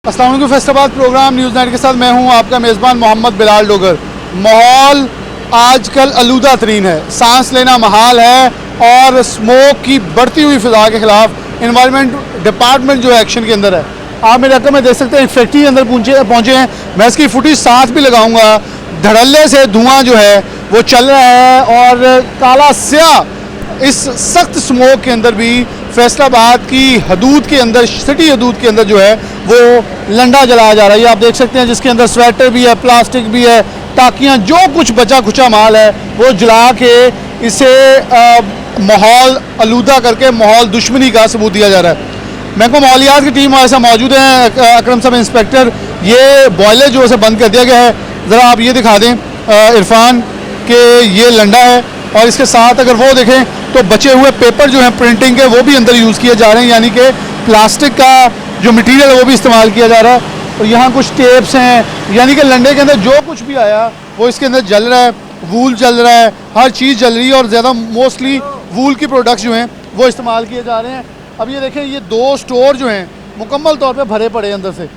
अस्सलाम वालेकुम। Faisalabad programme news night के साथ मैं हूं आपका मेज़बान मोहम्मद बिलाल डोगर। माहौल आजकल आलूदा तरीन है, सांस लेना महाल है और स्मोक की बढ़ती हुई फ़िज़ा के ख़िलाफ़ इन्वायरमेंट डिपार्टमेंट जो एक्शन के अंदर है। आप मेरे रकम में देख सकते हैं, फैक्ट्री के अंदर पहुँचे हैं। मैं इसकी फुटेज साथ भी लगाऊँगा। धड़ल्ले से धुआँ जो है वो चल रहा है और काला स्याह इस सख्त स्मोक के अंदर भी फैसलाबाद की हदूद के अंदर, सिटी हदूद के अंदर जो है वो लंडा जलाया जा रहा है। ये आप देख सकते हैं, जिसके अंदर स्वेटर भी है, प्लास्टिक भी है, टाकियाँ, जो कुछ बचा खुचा माल है वो जला के इसे माहौल आलूदा करके माहौल दुश्मनी का सबूत दिया जा रहा है। महकमा माहौलियात की टीम हमारे साथ मौजूद है, अकरम सब इंस्पेक्टर। ये बॉयलर जो है बंद कर दिया गया है। ज़रा आप ये दिखा दें इरफान कि ये लंडा है और इसके साथ अगर वो देखें तो बचे हुए पेपर जो हैं प्रिंटिंग के वो भी अंदर यूज़ किए जा रहे हैं, यानी कि प्लास्टिक का जो मटेरियल है वो भी इस्तेमाल किया जा रहा है। और यहाँ कुछ टेप्स हैं, यानी कि लंडे के अंदर जो कुछ भी आया वो इसके अंदर जल रहा है। वूल जल रहा है, हर चीज़ जल रही है और ज़्यादा मोस्टली वूल की प्रोडक्ट्स जो हैं वो इस्तेमाल किए जा रहे हैं। अब ये देखें, ये 2 स्टोर जो हैं मुकम्मल तौर पर भरे पड़े हैं अंदर से।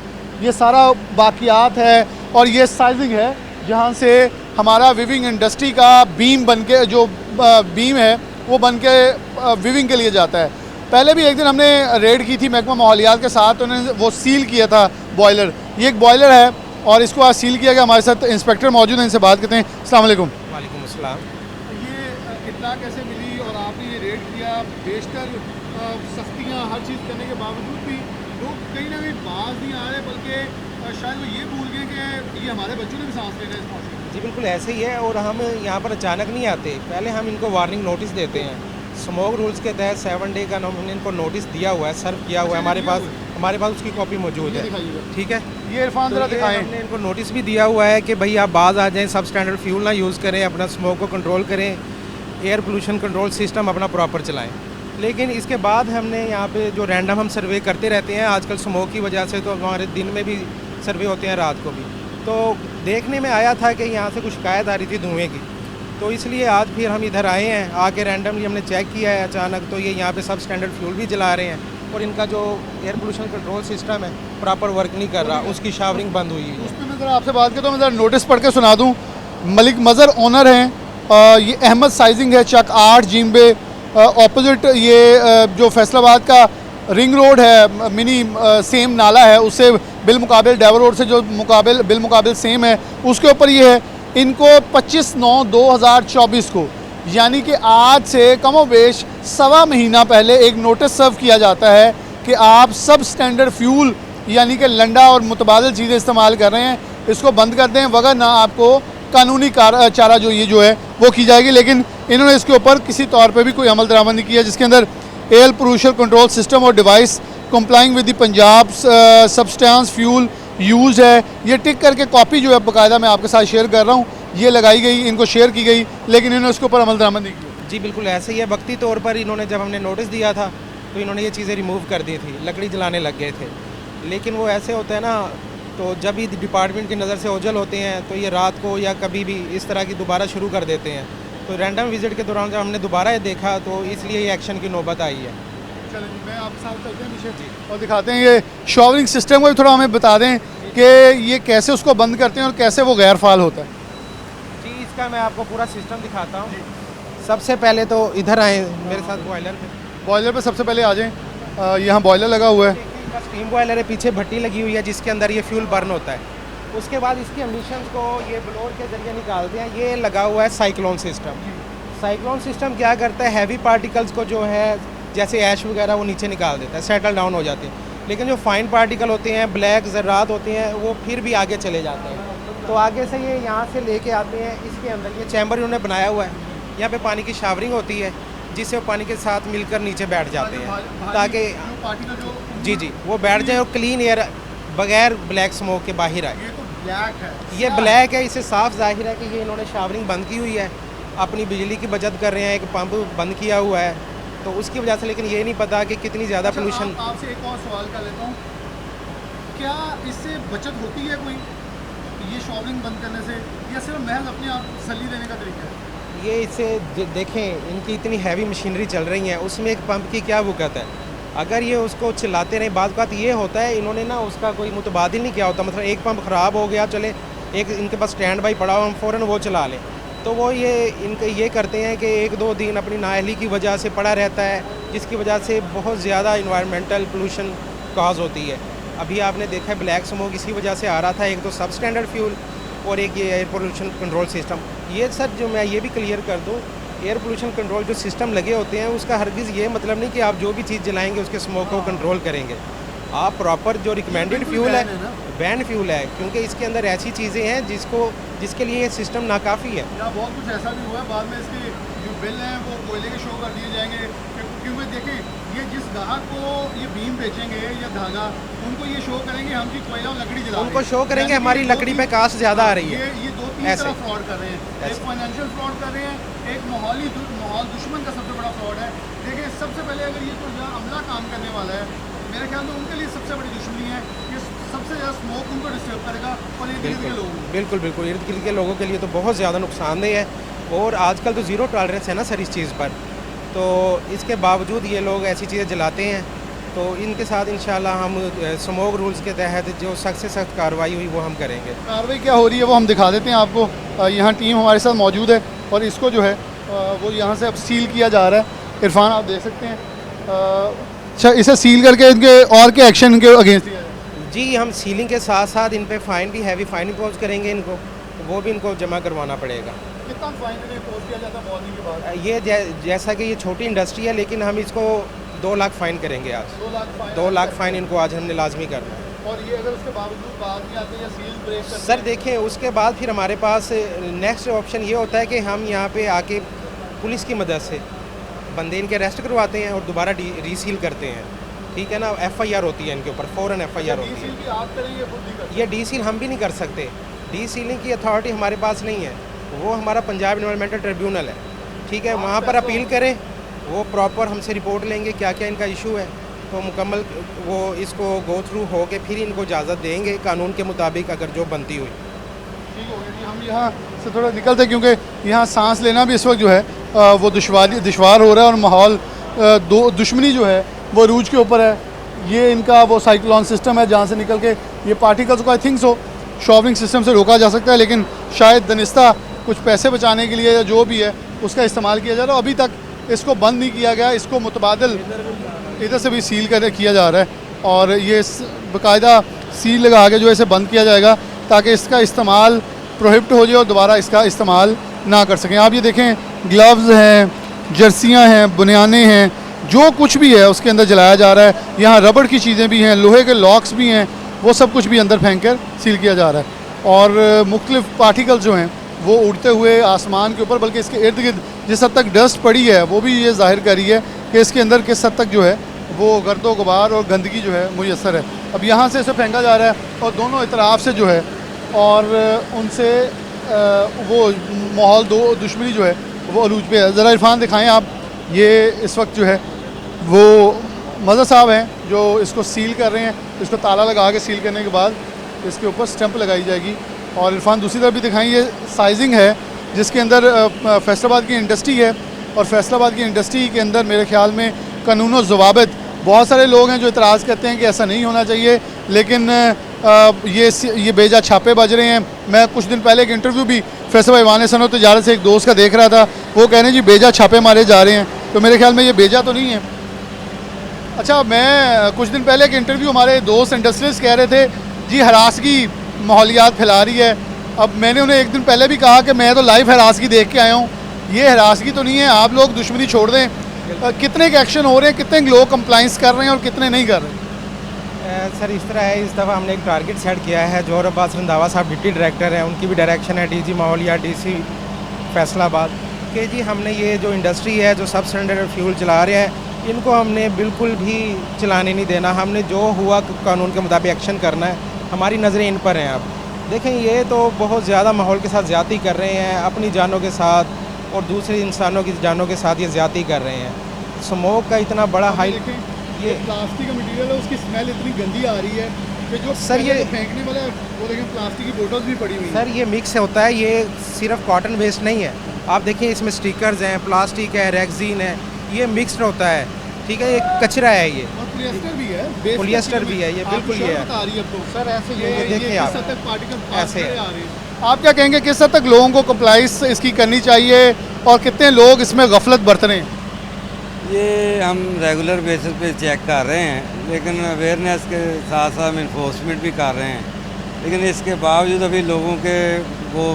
ये सारा बाकियात है और ये साइजिंग है जहाँ से हमारा विविंग इंडस्ट्री का बीम बन के, जो बीम है वो बन के विविंग के लिए जाता है। पहले भी एक दिन हमने रेड की थी महकमा माहौलियात के साथ, उन्होंने वो सील किया था बॉयलर। ये एक बॉयलर है और इसको आज सील किया गया। हमारे साथ इंस्पेक्टर मौजूद हैं, इनसे बात करते हैं। अस्सलाम वालेकुम। वालेकुम अस्सलाम। ये इत्तला कैसे मिली और आपने ये रेड किया? बेशतर सख्तियाँ हर चीज़ करने के बावजूद भी लोग कहीं ना कहीं बाज नहीं आ रहे, बल्कि शायद वो ये भूल गए कि ये हमारे बच्चों ने भी सांस लेना है इस मौसम में। जी बिल्कुल ऐसे ही है, और हम यहाँ पर अचानक नहीं आते, पहले हम इनको वार्निंग नोटिस देते हैं। स्मोक रूल्स के तहत 7 डे का हमने इनको नोटिस दिया हुआ है, सर्व किया हुआ है। हमारे पास उसकी कॉपी मौजूद है। ठीक है, ये इरफान ज़रा दिखाएं। हमने इनको नोटिस भी दिया हुआ है कि भाई आप बाज आ जाएं, सब स्टैंडर्ड फ्यूल ना यूज़ करें, अपना स्मोक को कंट्रोल करें, एयर पोल्यूशन कंट्रोल सिस्टम अपना प्रॉपर चलाएँ। लेकिन इसके बाद हमने यहाँ पे जो रैंडम हम सर्वे करते रहते हैं, आजकल स्मोक की वजह से तो हमारे दिन में भी सर्वे होते हैं, रात को भी। तो देखने में आया था कि यहाँ से कुछ शिकायत आ रही थी धुएँ की, तो इसलिए आज फिर हम इधर आए हैं। आके रैंडमली हमने चेक किया है अचानक, तो ये यहाँ पे सब स्टैंडर्ड फ्यूल भी जला रहे हैं और इनका जो एयर पोल्यूशन कंट्रोल सिस्टम है प्रॉपर वर्क नहीं कर रहा, उसकी शावरिंग बंद हुई है। उस पर मैं ज़रा आपसे बात करता हूँ, मैं ज़रा नोटिस पढ़ के सुना दूँ। मलिक मज़र ओनर हैं, ये अहमद साइजिंग है, चक 8 जिम्बे ऑपोजिट। ये जो फैसलाबाद का रिंग रोड है, मिनी सेम नाला है, उससे बिलमुकाबिल डेवर रोड से जो बिलमुकाबिल सेम है, उसके ऊपर ये है। इनको 25/9/2024 को, यानी कि आज से कमोबेश 1.25 महीना पहले एक नोटिस सर्व किया जाता है कि आप सब स्टैंडर्ड फ्यूल यानी कि लंडा और मुतबादिल चीज़ें इस्तेमाल कर रहे हैं, इसको बंद कर दें, वगरना आपको कानूनी चारा जो है वो की जाएगी। लेकिन इन्होंने इसके ऊपर किसी तौर पे भी कोई अमल दरामद नहीं किया, जिसके अंदर एयर पोल्यूशन कंट्रोल सिस्टम और device complying with the Punjab substance fuel use है। ये टिक करके कॉपी जो है बाकायदा मैं आपके साथ शेयर कर रहा हूँ, ये लगाई गई, इनको शेयर की गई, लेकिन इन्होंने उसके ऊपर अमल दरामद नहीं किया। जी बिल्कुल ऐसे ही है। वक्ती तौर पर इन्होंने, जब हमने नोटिस दिया था तो इन्होंने ये चीज़ें रिमूव कर दी थी, लकड़ी जलाने लग गए थे। लेकिन वो ऐसे होता है ना, तो जब भी डिपार्टमेंट की नज़र से ओझल होते हैं तो ये रात को या कभी भी इस तरह की दोबारा शुरू कर देते हैं। तो रैंडम विजिट के दौरान जब हमने दोबारा ये देखा तो इसलिए ये एक्शन की नौबत आई है। चलें जी, मैं आपके साथ चलते हैं पीछे और दिखाते हैं ये शॉवरिंग सिस्टम को भी थोड़ा हमें बता दें कि ये कैसे उसको बंद करते हैं और कैसे वो गैर फाल होता है। जी इसका मैं आपको पूरा सिस्टम दिखाता हूँ। सबसे पहले तो इधर आए मेरे साथ बॉयलर पे सबसे पहले आ जाएँ। यहाँ बॉयलर लगा हुआ है, स्टीम बॉयलर है, पीछे भट्टी लगी हुई है जिसके अंदर ये फ्यूल बर्न होता है। उसके बाद इसके एमिशंस को ये ब्लोअर के जरिए निकालते हैं। ये लगा हुआ है साइक्लोन सिस्टम। साइक्लोन सिस्टम क्या करता है, हैवी पार्टिकल्स को जो है जैसे ऐश वगैरह वो नीचे निकाल देता है, सेटल डाउन हो जाते हैं। लेकिन जो फाइन पार्टिकल होते हैं, ब्लैक ज़र्रात होते हैं, वो फिर भी आगे चले जाते हैं। तो आगे से ये यहाँ से लेके आते हैं इसके अंदर। ये चैम्बर इन्होंने बनाया हुआ है, यहाँ पे पानी की शावरिंग होती है जिससे वो पानी के साथ मिलकर नीचे बैठ जाते हैं, ताकि जी वो बैठ जाए और क्लीन एयर बगैर ब्लैक स्मोक के बाहर आए। ये तो ब्लैक है, ये ब्लैक है, इससे साफ जाहिर है कि ये इन्होंने शावरिंग बंद की हुई है, अपनी बिजली की बचत कर रहे हैं, एक पंप बंद किया हुआ है, तो उसकी वजह से। लेकिन ये नहीं पता कि कितनी ज़्यादा पोल्यूशन। आपसे एक और सवाल कर लेता हूँ, क्या इससे बचत होती है कोई, ये शॉवरिंग बंद करने से, या सिर्फ महज अपने आप तसल्ली देने का तरीका है? ये इससे देखें, इनकी इतनी हैवी मशीनरी चल रही है, उसमें एक पंप की क्या वक़्त है। अगर ये उसको चिल्लाते रहे, बाद बात ये होता है इन्होंने ना उसका कोई मुतबादिल नहीं किया होता, मतलब एक पंप ख़राब हो गया, चले एक इनके पास स्टैंड बाई पड़ा हो, हम फ़ौरन वो चला लें, तो वो इनके ये करते हैं कि एक दो दिन अपनी नाअहली की वजह से पड़ा रहता है, जिसकी वजह से बहुत ज़्यादा इन्वायरमेंटल पोल्यूशन काज होती है। अभी आपने देखा है ब्लैक स्मोक इसी वजह से आ रहा था, एक तो सब स्टैंडर्ड फ्यूल और एक ये एयर पोल्यूशन कंट्रोल सिस्टम। ये सर जो मैं ये भी क्लियर कर दूँ, एयर पोल्यूशन कंट्रोल जो सिस्टम लगे होते हैं उसका हरगिज़ ये मतलब नहीं कि आप जो भी चीज़ जलाएंगे उसके स्मोक को कंट्रोल करेंगे। आप प्रॉपर जो रिकमेंडेड फ्यूल है, बैन फ्यूल है, क्योंकि इसके अंदर ऐसी चीज़ें हैं जिसके लिए ये सिस्टम नाकाफ़ी है। या बहुत कुछ ऐसा भी हुआ है, बाद में इसके जो बिल हैं वो कोयले के शो कर दिए जाएंगे, क्योंकि देखें ये जिस ग्राहक को ये बीम बेचेंगे या धागा, उनको ये शो करेंगे हम जी कोयला और लकड़ी जला, उनको शो करेंगे हमारी लकड़ी पे कास्ट ज़्यादा आ रही है। ये दो तीन तरह फ्रॉड कर रहे हैं, एक फाइनेंशियल फ्रॉड कर रहे हैं, एक माहौल दुश्मन का सबसे बड़ा फ्रॉड है। देखिए सबसे पहले अगर ये तो अमला काम करने वाला है, मेरे ख्याल में उनके लिए सबसे बड़ी दुश्मनी है, ये सबसे ज़्यादा स्मोक उनको डिस्टर्ब करेगा और इर्द गिर्द के लोगों को। बिल्कुल इर्द गिर्द के लोगों के लिए तो बहुत ज़्यादा नुकसानदेह है, और आजकल तो ज़ीरो टॉलरेंस है ना सर इस चीज़ पर, तो इसके बावजूद ये लोग ऐसी चीज़ें जलाते हैं। तो इनके साथ इंशाल्लाह हम स्मोक रूल्स के तहत जो सख्त से सख्त कार्रवाई हुई वो हम करेंगे। कार्रवाई क्या हो रही है वो हम दिखा देते हैं आपको। यहाँ टीम हमारे साथ मौजूद है और इसको जो है वो यहाँ से अब सील किया जा रहा है। इरफान आप देख सकते हैं, अच्छा इसे सील करके इनके और के एक्शन इनके अगेंस्ट दिया जाए? जी, हम सीलिंग के साथ साथ इन पे फाइन भी, हैवी फाइन इम्पोज करेंगे इनको, वो भी इनको जमा करवाना पड़ेगा। कितना फाइन इम्पोज किया जाता है मॉर्निंग के बाद? ये जैसा कि ये छोटी इंडस्ट्री है, लेकिन हम इसको 2 लाख फ़ाइन करेंगे आज। 2 लाख फ़ाइन इनको आज हमने लाजमी करना है। और ये अगर उसके बावजूद बाद में आते हैं या सील ब्रेक करते हैं? सर देखें, उसके बाद फिर हमारे पास नेक्स्ट ऑप्शन ये होता है कि हम यहाँ पे आके पुलिस की मदद से बंदे इनके अरेस्ट करवाते हैं और दोबारा रीसील करते हैं, ठीक है ना। FIR होती है इनके ऊपर, फ़ौरन FIR होती है। ये डीसील हम भी नहीं कर सकते, डीसीलिंग की अथॉरिटी हमारे पास नहीं है, वो हमारा पंजाब इन्वायरमेंटल ट्रिब्यूनल है, ठीक है। वहाँ पर अपील करें, वो प्रॉपर हमसे रिपोर्ट लेंगे क्या क्या इनका इशू है, तो मुकम्मल वो इसको गो थ्रू हो के फिर इनको इजाज़त देंगे कानून के मुताबिक, अगर जो बनती हुई। ठीक हो गया। हम यहाँ से थोड़ा निकलते हैं क्योंकि यहाँ सांस लेना भी इस वक्त जो है वो दुश्वार हो रहा है, और माहौल दुश्मनी जो है वो रूज के ऊपर है। ये इनका वो साइक्लोन सिस्टम है जहाँ से निकल के ये पार्टिकल्स को I think so showering system से रोका जा सकता है, लेकिन शायद दनिस्ता कुछ पैसे बचाने के लिए या जो भी है उसका इस्तेमाल किया जा रहा है। अभी तक इसको बंद नहीं किया गया, इसको मुतबादिल इधर से भी सील किया जा रहा है, और ये बाकायदा सील लगा के जो इसे बंद किया जाएगा ताकि इसका इस्तेमाल प्रोहिबिट हो जाए और दोबारा इसका इस्तेमाल ना कर सकें। आप ये देखें, ग्लव्स हैं, जर्सियाँ हैं, बुनियाने हैं, जो कुछ भी है उसके अंदर जलाया जा रहा है। यहाँ रबड़ की चीज़ें भी हैं, लोहे के लॉक्स भी हैं, वो सब कुछ भी अंदर फेंक कर सील किया जा रहा है। और मुख्तलिफ पार्टिकल्स जो हैं वो उड़ते हुए आसमान के ऊपर, बल्कि इसके इर्द गिर्द जिस हद तक डस्ट पड़ी है वो भी ये जाहिर कर रही है कि इसके अंदर किस हद तक जो है वो गर्दो गुबार और गंदगी जो है मुयसर है। अब यहाँ से इसे फेंका जा रहा है और दोनों इतराफ़ से जो है, और उनसे वो माहौल दुश्मनी जो है वो अरूज पे है। ज़रा इरफान दिखाएं आप, ये इस वक्त जो है वो मज़र साहब हैं जो इसको सील कर रहे हैं। इसको ताला लगा के सील करने के बाद इसके ऊपर स्टैंप लगाई जाएगी। और इरफान दूसरी तरफ भी दिखाएं, ये साइजिंग है जिसके अंदर फैसलाबाद की इंडस्ट्री है, और फैसलाबाद की इंडस्ट्री के अंदर मेरे ख्याल में कानून और ज़वाबित, बहुत सारे लोग हैं जो इतराज़ करते हैं कि ऐसा नहीं होना चाहिए, लेकिन ये बेजा छापे बज रहे हैं। मैं कुछ दिन पहले एक इंटरव्यू भी फैसलाबाद ईवान सनअत तिजारत से एक दोस्त का देख रहा था, वो कह रहे हैं जी बेजा छापे मारे जा रहे हैं, तो मेरे ख्याल में ये बेजा तो नहीं है। अच्छा, मैं कुछ दिन पहले एक इंटरव्यू, हमारे दोस्त इंडस्ट्रियलिस्ट कह रहे थे जी हरासगी माहौलियात फैला रही है। अब मैंने उन्हें एक दिन पहले भी कहा कि मैं तो लाइव हरासगी देख के आया हूँ, ये हरासगी तो नहीं है, आप लोग दुश्मनी छोड़ दें। कितने के एक्शन हो रहे हैं, कितने लोग कंप्लाइंस कर रहे हैं और कितने नहीं कर रहे? सर इस तरह है, इस दफ़ा हमने एक टारगेट सेट किया है। जौहर अब्बास रंधावा साहब डिप्टी डायरेक्टर हैं, उनकी भी डायरेक्शन है DG माहौलियात DC फैसलाबाद कि जी हमने ये जो इंडस्ट्री है जो सब स्टैंडर्ड फ्यूल चला रहे हैं, इनको हमने बिल्कुल भी चलाने नहीं देना। हमने जो हुआ कानून के मुताबिक एक्शन करना है, हमारी नज़रें इन पर हैं। अब देखें, ये तो बहुत ज़्यादा माहौल के साथ ज़्यादती कर रहे हैं, अपनी जानों के साथ और दूसरे इंसानों की जानों के साथ ये ज़्यादती कर रहे हैं। स्मोक का इतना बड़ा हाई, ये प्लास्टिक का मटेरियल है, उसकी स्मेल इतनी गंदी आ रही है कि जो सर ये फेंकने वाला है वो देखें प्लास्टिक की बोतल्स भी पड़ी हुई हैं। सर ये मिक्स होता है, ये सिर्फ कॉटन वेस्ट नहीं है। आप देखिए इसमें स्टिकर्स हैं, प्लास्टिक है, रेक्सीन है, ये मिक्सड होता है, ठीक है। ये कचरा है, ये पॉलिएस्टर भी है, बेस पॉलिएस्टर भी है, ये आप बिल्कुल ये है। बता रही है अब तो। सर ऐसे ये देखिए किस आप, हद तक पार्टिकल ऐसे है। आ रहे हैं। आप क्या कहेंगे किस हद तक लोगों को कंप्लाइंस इसकी करनी चाहिए और कितने लोग इसमें गफलत बरत रहे हैं? ये हम रेगुलर बेसिस पे चेक कर रहे हैं, लेकिन अवेयरनेस के साथ साथ हम इन्फोर्समेंट भी कर रहे हैं, लेकिन इसके बावजूद अभी लोगों के वो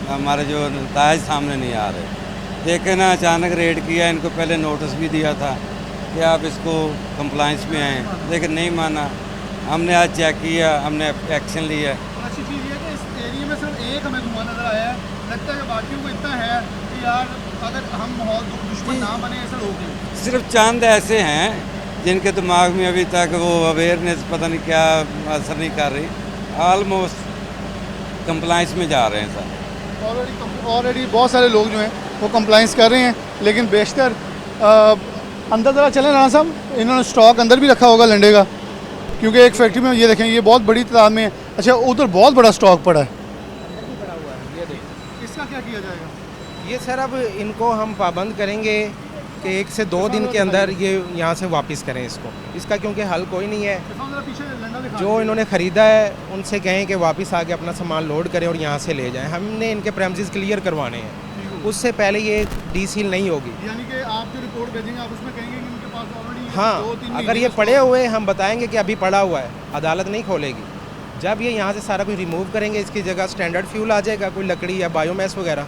हमारे जो नतायज सामने नहीं आ रहे। देखे ना, अचानक रेड किया, इनको पहले नोटिस भी दिया था कि आप इसको कंप्लाइंस में आएँ, लेकिन नहीं माना। हमने आज चेक किया, हमने एक्शन लिया। अच्छी चीज़ ये है कि इस एरिया में सिर्फ एक हमें धुआं नजर आया है, लगता है कि बाकियों को इतना है कि यार अगर हम माहौल दुश्मन ना बने ऐसा रोक लें। सिर्फ चंद ऐसे हैं जिनके दिमाग में अभी तक वो अवेयरनेस पता नहीं क्या असर नहीं कर रही, ऑलमोस्ट कंप्लाइंस में जा रहे हैं सर। ऑलरेडी बहुत सारे लोग जो हैं वो कंप्लाइंस कर रहे हैं, लेकिन बेशतर अंदर ज़रा चलें राणा साहब, इन्होंने स्टॉक अंदर भी रखा होगा लंडे का, क्योंकि एक फैक्ट्री में ये देखें ये बहुत बड़ी तादाद में है। अच्छा, उधर बहुत बड़ा स्टॉक पड़ा है, पड़ा हुआ है, ये देखिए। इसका क्या किया जाएगा? ये सर अब इनको हम पाबंद करेंगे कि 1 से 2 दिन के अंदर ये यहाँ से वापस करें इसको, इसका क्योंकि हल कोई नहीं है। जो इन्होंने ख़रीदा है उनसे कहें कि वापस आके अपना सामान लोड करें और यहाँ से ले जाएं। हमने इनके प्रेमिसेस क्लियर करवाने हैं, उससे पहले ये डीसील नहीं होगी। यानी कि आप जो रिपोर्ट भेजेंगे आप उसमें कहेंगे कि इनके पास ऑलरेडी हाँ, अगर ये पड़े हुए हम बताएंगे कि अभी पड़ा हुआ है, अदालत नहीं खोलेगी। जब ये यहाँ से सारा कुछ रिमूव करेंगे, इसकी जगह स्टैंडर्ड फ्यूल आ जाएगा, कोई लकड़ी या बायोमैस वगैरह,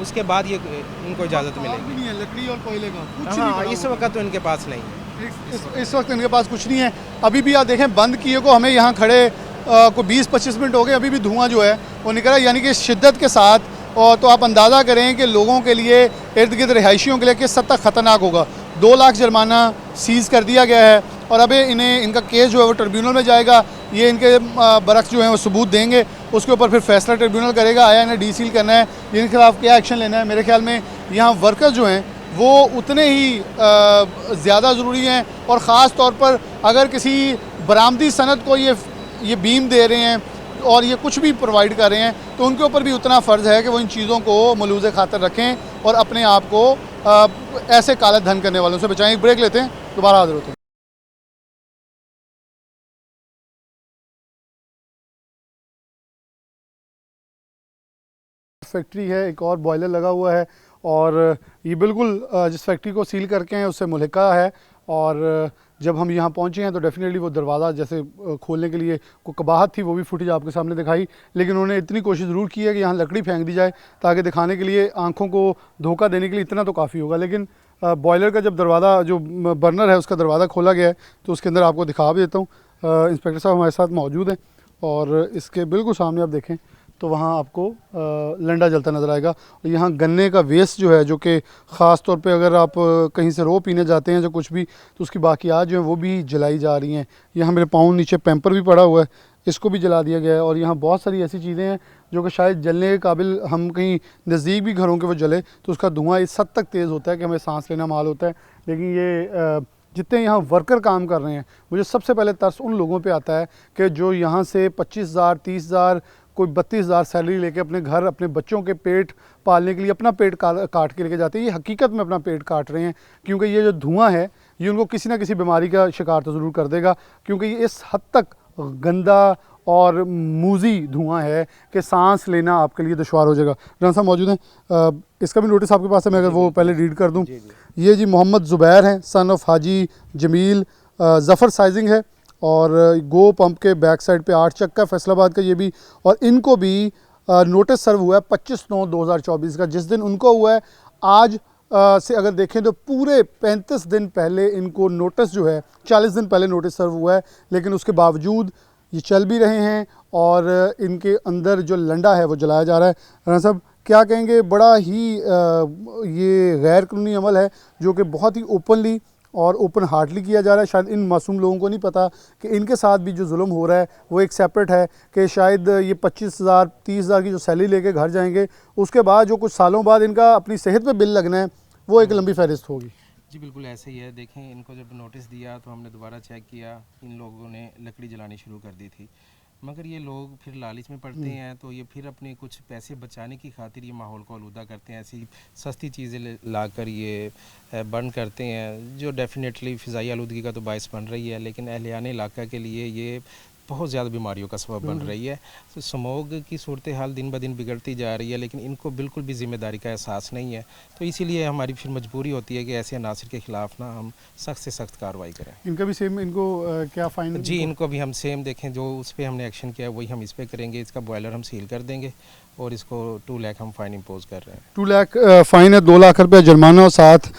उसके बाद ये इनको इजाज़त मिलेगी। नहीं है लकड़ी और कोयले का कुछ हाँ, इस वक्त तो इनके पास नहीं है। इस वक्त इनके पास कुछ नहीं है। अभी भी आप देखें बंद किए को हमें यहाँ खड़े को 20-25 मिनट हो गए, अभी भी धुआं जो है वो निकल रहा है, यानी कि शिद्दत के साथ। और तो आप अंदाज़ा करें कि लोगों के लिए, इर्द गिर्द रिहायशियों के लिए किस हद तक ख़तरनाक होगा। 2 लाख जुर्माना सीज़ कर दिया गया है और अब इनका केस जो है वो ट्रिब्यूनल में जाएगा। ये इनके बरक्स जो हैं वो सबूत देंगे, उसके ऊपर फिर फैसला ट्रिब्यूनल करेगा, आया इन्हें डीसील करना है, इनके खिलाफ क्या एक्शन लेना है। मेरे ख्याल में यहाँ वर्कर्स जो हैं वो उतने ही ज़्यादा ज़रूरी हैं, और ख़ास तौर पर अगर किसी बरामदी सनद को ये बीम दे रहे हैं और ये कुछ भी प्रोवाइड कर रहे हैं, तो उनके ऊपर भी उतना फ़र्ज़ है कि वो इन चीज़ों को मलूज़ खातर रखें और अपने आप को ऐसे काला धन करने वालों से बचाएं। एक ब्रेक लेते हैं, दोबारा हाजिर होते हैं। फैक्ट्री है, एक और बॉयलर लगा हुआ है, और ये बिल्कुल जिस फैक्ट्री को सील करके हैं उससे मुल्हिका है। और जब हम यहाँ पहुँचे हैं तो डेफिनेटली वो दरवाज़ा जैसे खोलने के लिए कोई कबाहत थी, वो भी फुटेज आपके सामने दिखाई, लेकिन उन्होंने इतनी कोशिश ज़रूर की है कि यहाँ लकड़ी फेंक दी जाए ताकि दिखाने के लिए, आँखों को धोखा देने के लिए इतना तो काफ़ी होगा। लेकिन बॉयलर का जब दरवाज़ा, जो बर्नर है उसका दरवाज़ा खोला गया है, तो उसके अंदर आपको दिखा भी देता हूँ। इंस्पेक्टर साहब हमारे साथ मौजूद हैं, और इसके बिल्कुल सामने आप देखें तो वहाँ आपको लंडा जलता नज़र आएगा। और यहाँ गन्ने का वेस्ट जो है, जो कि ख़ास तौर पे अगर आप कहीं से रो पीने जाते हैं जो कुछ भी, तो उसकी बाकियात जो हैं वो भी जलाई जा रही हैं। यहाँ मेरे पाँव नीचे पैम्पर भी पड़ा हुआ है, इसको भी जला दिया गया है। और यहाँ बहुत सारी ऐसी चीज़ें हैं जो कि शायद जलने के काबिल, हम कहीं नज़दीक भी घरों के वो जले तो उसका धुआँ इस हद तक तेज़ होता है कि हमें सांस लेना माल होता है। लेकिन ये जितने यहाँ वर्कर काम कर रहे हैं, मुझे सबसे पहले तरस उन लोगों पे आता है कि जो यहाँ से 25,000, 30,000, कोई 32,000 सैलरी लेके अपने घर, अपने बच्चों के पेट पालने के लिए अपना पेट काट के लेके जाते हैं। ये हकीकत में अपना पेट काट रहे हैं, क्योंकि ये जो धुआं है ये उनको किसी ना किसी बीमारी का शिकार तो ज़रूर कर देगा, क्योंकि ये इस हद तक गंदा और मूजी धुआं है कि सांस लेना आपके लिए दुश्वार हो जाएगा। राना साहब मौजूद हैं, इसका भी नोटिस आपके पास है, मैं अगर वो पहले रीड कर दूँ। ये जी मोहम्मद ज़ुबैर हैं, son of Haji Jameel, Zafar sizing है, और गो पंप के बैक साइड पे 8 चक्का फैसलाबाद का ये भी। और इनको भी नोटिस सर्व हुआ है 25/9/2024 का, जिस दिन उनको हुआ है आज से अगर देखें तो पूरे 35 दिन पहले इनको नोटिस जो है, 40 दिन पहले नोटिस सर्व हुआ है। लेकिन उसके बावजूद ये चल भी रहे हैं और इनके अंदर जो लंडा है वो जलाया जा रहा है। राना साहब क्या कहेंगे, बड़ा ही ये गैर कानूनी अमल है जो कि बहुत ही ओपनली और ओपन हार्टली किया जा रहा है। शायद इन मासूम लोगों को नहीं पता कि इनके साथ भी जो जुल्म हो रहा है वो एक सेपरेट है, कि शायद ये 25,000, 30,000 की जो सैलरी लेके घर जाएंगे, उसके बाद जो कुछ सालों बाद इनका अपनी सेहत पे बिल लगना है, वो एक लंबी फहरिस्त होगी। जी बिल्कुल ऐसे ही है। देखें, इनको जब नोटिस दिया तो हमने दोबारा चेक किया, इन लोगों ने लकड़ी जलानी शुरू कर दी थी। मगर ये लोग फिर लालच में पड़ते हैं, तो ये फिर अपने कुछ पैसे बचाने की खातिर ये माहौल को आलूदा करते हैं, ऐसी सस्ती चीज़ें लाकर ये बर्न करते हैं, जो डेफिनेटली फ़िज़ाई आलूदगी का तो बायस बन रही है, लेकिन अहलियान इलाका के लिए ये बहुत ज़्यादा बीमारियों का सबब बन रही है। तो स्मोग की सूरत हाल दिन ब दिन बिगड़ती जा रही है, लेकिन इनको बिल्कुल भी ज़िम्मेदारी का एहसास नहीं है। तो इसीलिए हमारी फिर मजबूरी होती है कि ऐसे अनासर के ख़िलाफ़ ना हम सख्त से सख्त कार्रवाई करें। इनका भी सेम, इनको क्या फ़ाइन? जी, इनको भी हम सेम देखें, जो उस पर हमने एक्शन किया है वही हम इस पर करेंगे। इसका बॉयलर हम सील कर देंगे और इसको 2 लाख हम फ़ाइन इम्पोज कर रहे हैं। 2 लाख फ़ाइन है, 2 लाख रुपये जुर्माना और साथ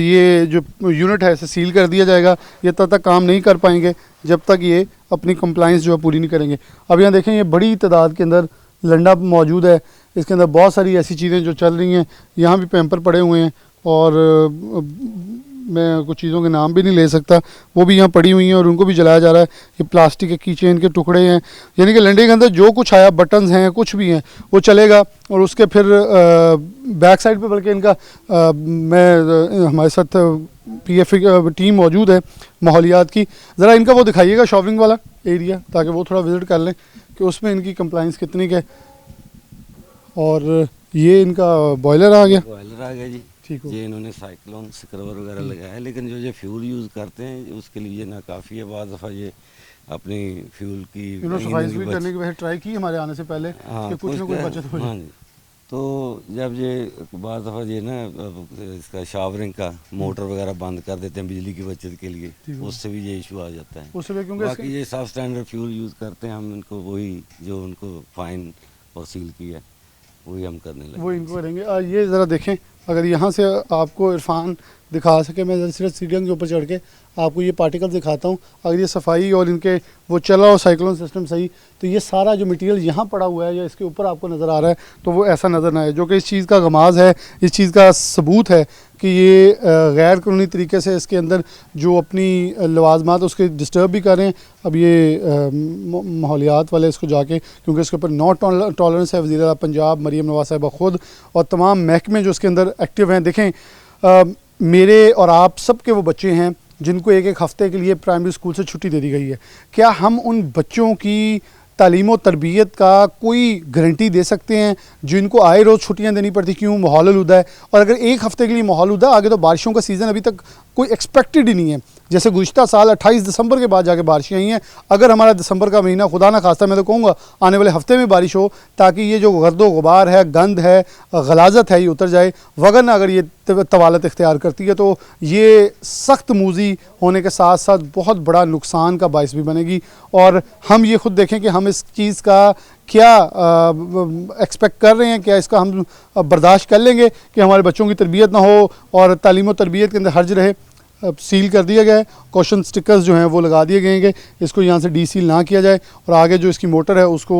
ये जो यूनिट है इसे सील कर दिया जाएगा। ये तब तक काम नहीं कर पाएंगे जब तक ये अपनी कंप्लाइंस जो है पूरी नहीं करेंगे। अब यहाँ देखें, ये बड़ी तादाद के अंदर लंडा मौजूद है, इसके अंदर बहुत सारी ऐसी चीज़ें जो चल रही हैं। यहाँ भी पैम्पर पड़े हुए हैं और मैं कुछ चीज़ों के नाम भी नहीं ले सकता, वो भी यहाँ पड़ी हुई हैं और उनको भी जलाया जा रहा है। ये प्लास्टिक के की चेन के टुकड़े हैं, यानी कि लंडे के अंदर जो कुछ आया, बटन्स हैं, कुछ भी हैं, वो चलेगा। और उसके फिर बैक साइड पे बल्कि इनका हमारे साथ PF टीम मौजूद है माहौलियात की, ज़रा इनका वो दिखाइएगा शॉपिंग वाला एरिया, ताकि वो थोड़ा विज़िट कर लें कि उसमें इनकी कंप्लाइंस कितनी है। और ये इनका बॉयलर आ गया जी। ठीक हो, ये इन्होंने साइक्लोन स्क्रबर वगैरह लगाया है, लेकिन जो फ्यूल यूज़ करते हैं उसके लिए ना काफ़ी है। बाद दफ़ा ये अपनी फ्यूल की इन्होंने सफाई भी करने की वजह ट्राई की हमारे आने से पहले कि कुछ ना कुछ बचत हो। हाँ जी, तो जब ये बाद दफ़ा ये ना इसका शावरिंग का मोटर वगैरह बंद कर देते हैं बिजली की बचत के लिए, उससे भी ये इशू आ जाता है। उससे क्योंकि बाकी ये सब स्टैंडर्ड फ्यूल यूज़ करते हैं, हम इनको वही जो उनको फ़ाइन वसूल किया वही हम करने लगे, वो इनको करेंगे। ये ज़रा देखें, अगर यहाँ से आपको इरफान दिखा सके, मैं सिर्फ सीढ़ियों के ऊपर चढ़ के आपको ये पार्टिकल दिखाता हूँ। अगर ये सफाई और इनके वो चला और साइक्लोन सिस्टम सही, तो ये सारा जो मटेरियल यहाँ पड़ा हुआ है या इसके ऊपर आपको नज़र आ रहा है, तो वो ऐसा नज़र ना आए, जो कि इस चीज़ का गमाज़ है, इस चीज़ का सबूत है कि ये गैर कानूनी तरीके से इसके अंदर जो अपनी लवाजमात उसके डिस्टर्ब भी कर रहे हैं। अब ये माहौलियात वाले इसको जाके, क्योंकि इसके ऊपर नो टॉलरेंस है, वज़ीर आला पंजाब मरीम नवाज़ साहिबा ख़ुद और तमाम महकमे जो इसके अंदर एक्टिव हैं। देखें, मेरे और आप सब के वो बच्चे हैं जिनको एक एक हफ़्ते के लिए प्राइमरी स्कूल से छुट्टी दे दी गई है। क्या हम उन बच्चों की तालीम और तरबियत का कोई गारंटी दे सकते हैं जिनको आए रोज़ छुट्टियां देनी पड़ती? क्यों? माहौल आलूदा है। और अगर एक हफ़्ते के लिए माहौल आलूदा, आगे तो बारिशों का सीज़न अभी तक कोई एक्सपेक्टेड ही नहीं है। जैसे गुज़िश्ता साल 28 दिसंबर के बाद जाके बारिशें आई हैं, अगर हमारा दिसंबर का महीना खुदा ना खास्ता, मैं तो कहूँगा आने वाले हफ्ते में बारिश हो, ताकि ये जो गर्दो गुबार है, गंद है, गलाजत है, ये उतर जाए। वगरना अगर ये तवालत इख्तियार करती है तो ये सख्त मूजी होने के साथ साथ बहुत बड़ा नुकसान का बायस भी बनेगी। और हम ये ख़ुद देखें कि हम इस चीज़ का क्या एक्सपेक्ट कर रहे हैं, क्या इसका हम बर्दाश्त कर लेंगे कि हमारे बच्चों की तरबियत ना हो और तालीम और तरबियत के अंदर हर्ज रहे। सील कर दिया गया है, क्वेश्चन स्टिकर्स जो हैं वो लगा दिए गए हैं, इसको यहाँ से डीसील ना किया जाए और आगे जो इसकी मोटर है उसको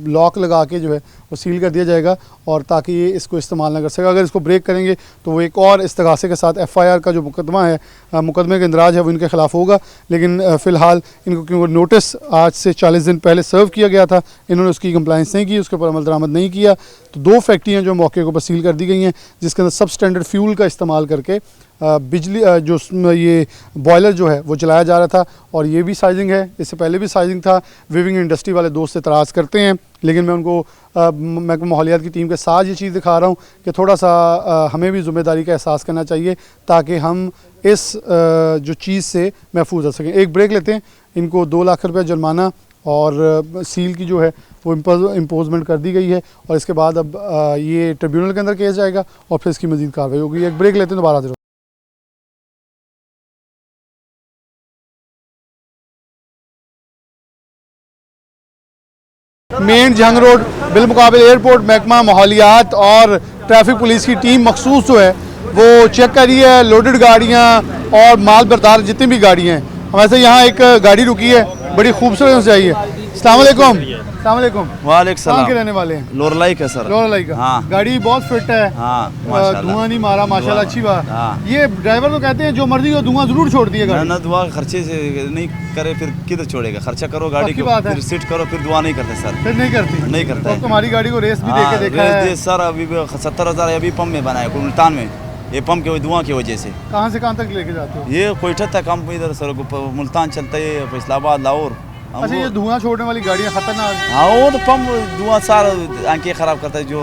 लॉक लगा के जो है वो सील कर दिया जाएगा, और ताकि ये इसको इस्तेमाल ना कर सके। अगर इसको ब्रेक करेंगे तो वो एक और इस्तगासे के साथ FIR का जो मुकदमा है, मुकदमे का इंदराज है, वो इनके ख़िलाफ़ होगा। लेकिन फ़िलहाल इनको क्योंकि नोटिस आज से 40 दिन पहले सर्व किया गया था, इन्होंने उसकी कंप्लाइंस नहीं की, उसके ऊपर अमल दरामद नहीं किया, तो 2 फैक्ट्रियाँ जो मौके के ऊपर सील कर दी गई हैं, जिसके अंदर सब स्टैंडर्ड फ्यूल का इस्तेमाल करके बिजली जो ये बॉयलर जो है वो चलाया जा रहा था। और ये भी साइजिंग है, इससे पहले भी साइजिंग था। वीविंग इंडस्ट्री वाले दोस्त एतराज़ करते हैं, लेकिन मैं उनको मैं माहौलियात की टीम के साथ ये चीज़ दिखा रहा हूँ कि थोड़ा सा हमें भी ज़िम्मेदारी का एहसास करना चाहिए ताकि हम इस जो चीज़ से महफूज रह सकें। एक ब्रेक लेते हैं। इनको 2 लाख रुपये जुर्माना और सील की जो है वो इम्पोजमेंट कर दी गई है, और इसके बाद अब ये ट्रिब्यूनल के अंदर केस जाएगा और फिर इसकी मज़ीद कार्रवाई होगी। एक ब्रेक लेते हैं, दोबारा हाजिर। मेन जंग रोड बिलमुकाबिल एयरपोर्ट महकमा माहौलियात और ट्रैफिक पुलिस की टीम मखसूस जो है वो चेक कर रही है लोडेड गाड़ियाँ और माल बरदार जितनी भी गाड़ियाँ हैं। हमारे यहाँ एक गाड़ी रुकी है, बड़ी खूबसूरत से आई है। अस्सलाम वालेकुम। अस्सलाम वालेकुम। वालेकुम सलाम। कहाँ के रहने वाले हैं? लोरलाई का सर। लोरलाई का। हाँ। गाड़ी बहुत फिट है। हाँ, माशाल्लाह। धुआं नहीं मारा, माशाल्लाह, अच्छी बात। हाँ। ये ड्राइवर तो कहते हैं जो मर्जी हो धुआं जरूर छोड़ दिए गाड़ी। ना दुआ खर्चे से नहीं करे फिर किधर छोड़ेगा? खर्चा करो गाड़ी को, फिर सीट करो, फिर दुआ नहीं करते सर। फिर नहीं करती? नहीं करता है। तुम्हारी गाड़ी को रेस भी देके देखा है सर? अभी 70,000 अभी पंप में बनाया मुल्तान में, ये पंप के धुआं की वजह से। कहाँ से कहाँ तक लेके जाते हो? ये कोयठा तक हम इधर सर मुल्तान चलता है, फैसलाबाद, लाहौर, अच्छा, ये धुआं छोड़ने वाली गाड़ियाँ खतरनाक हैं। हाँ वो तो कम धुआं सारा आंखें ख़राब करता है जो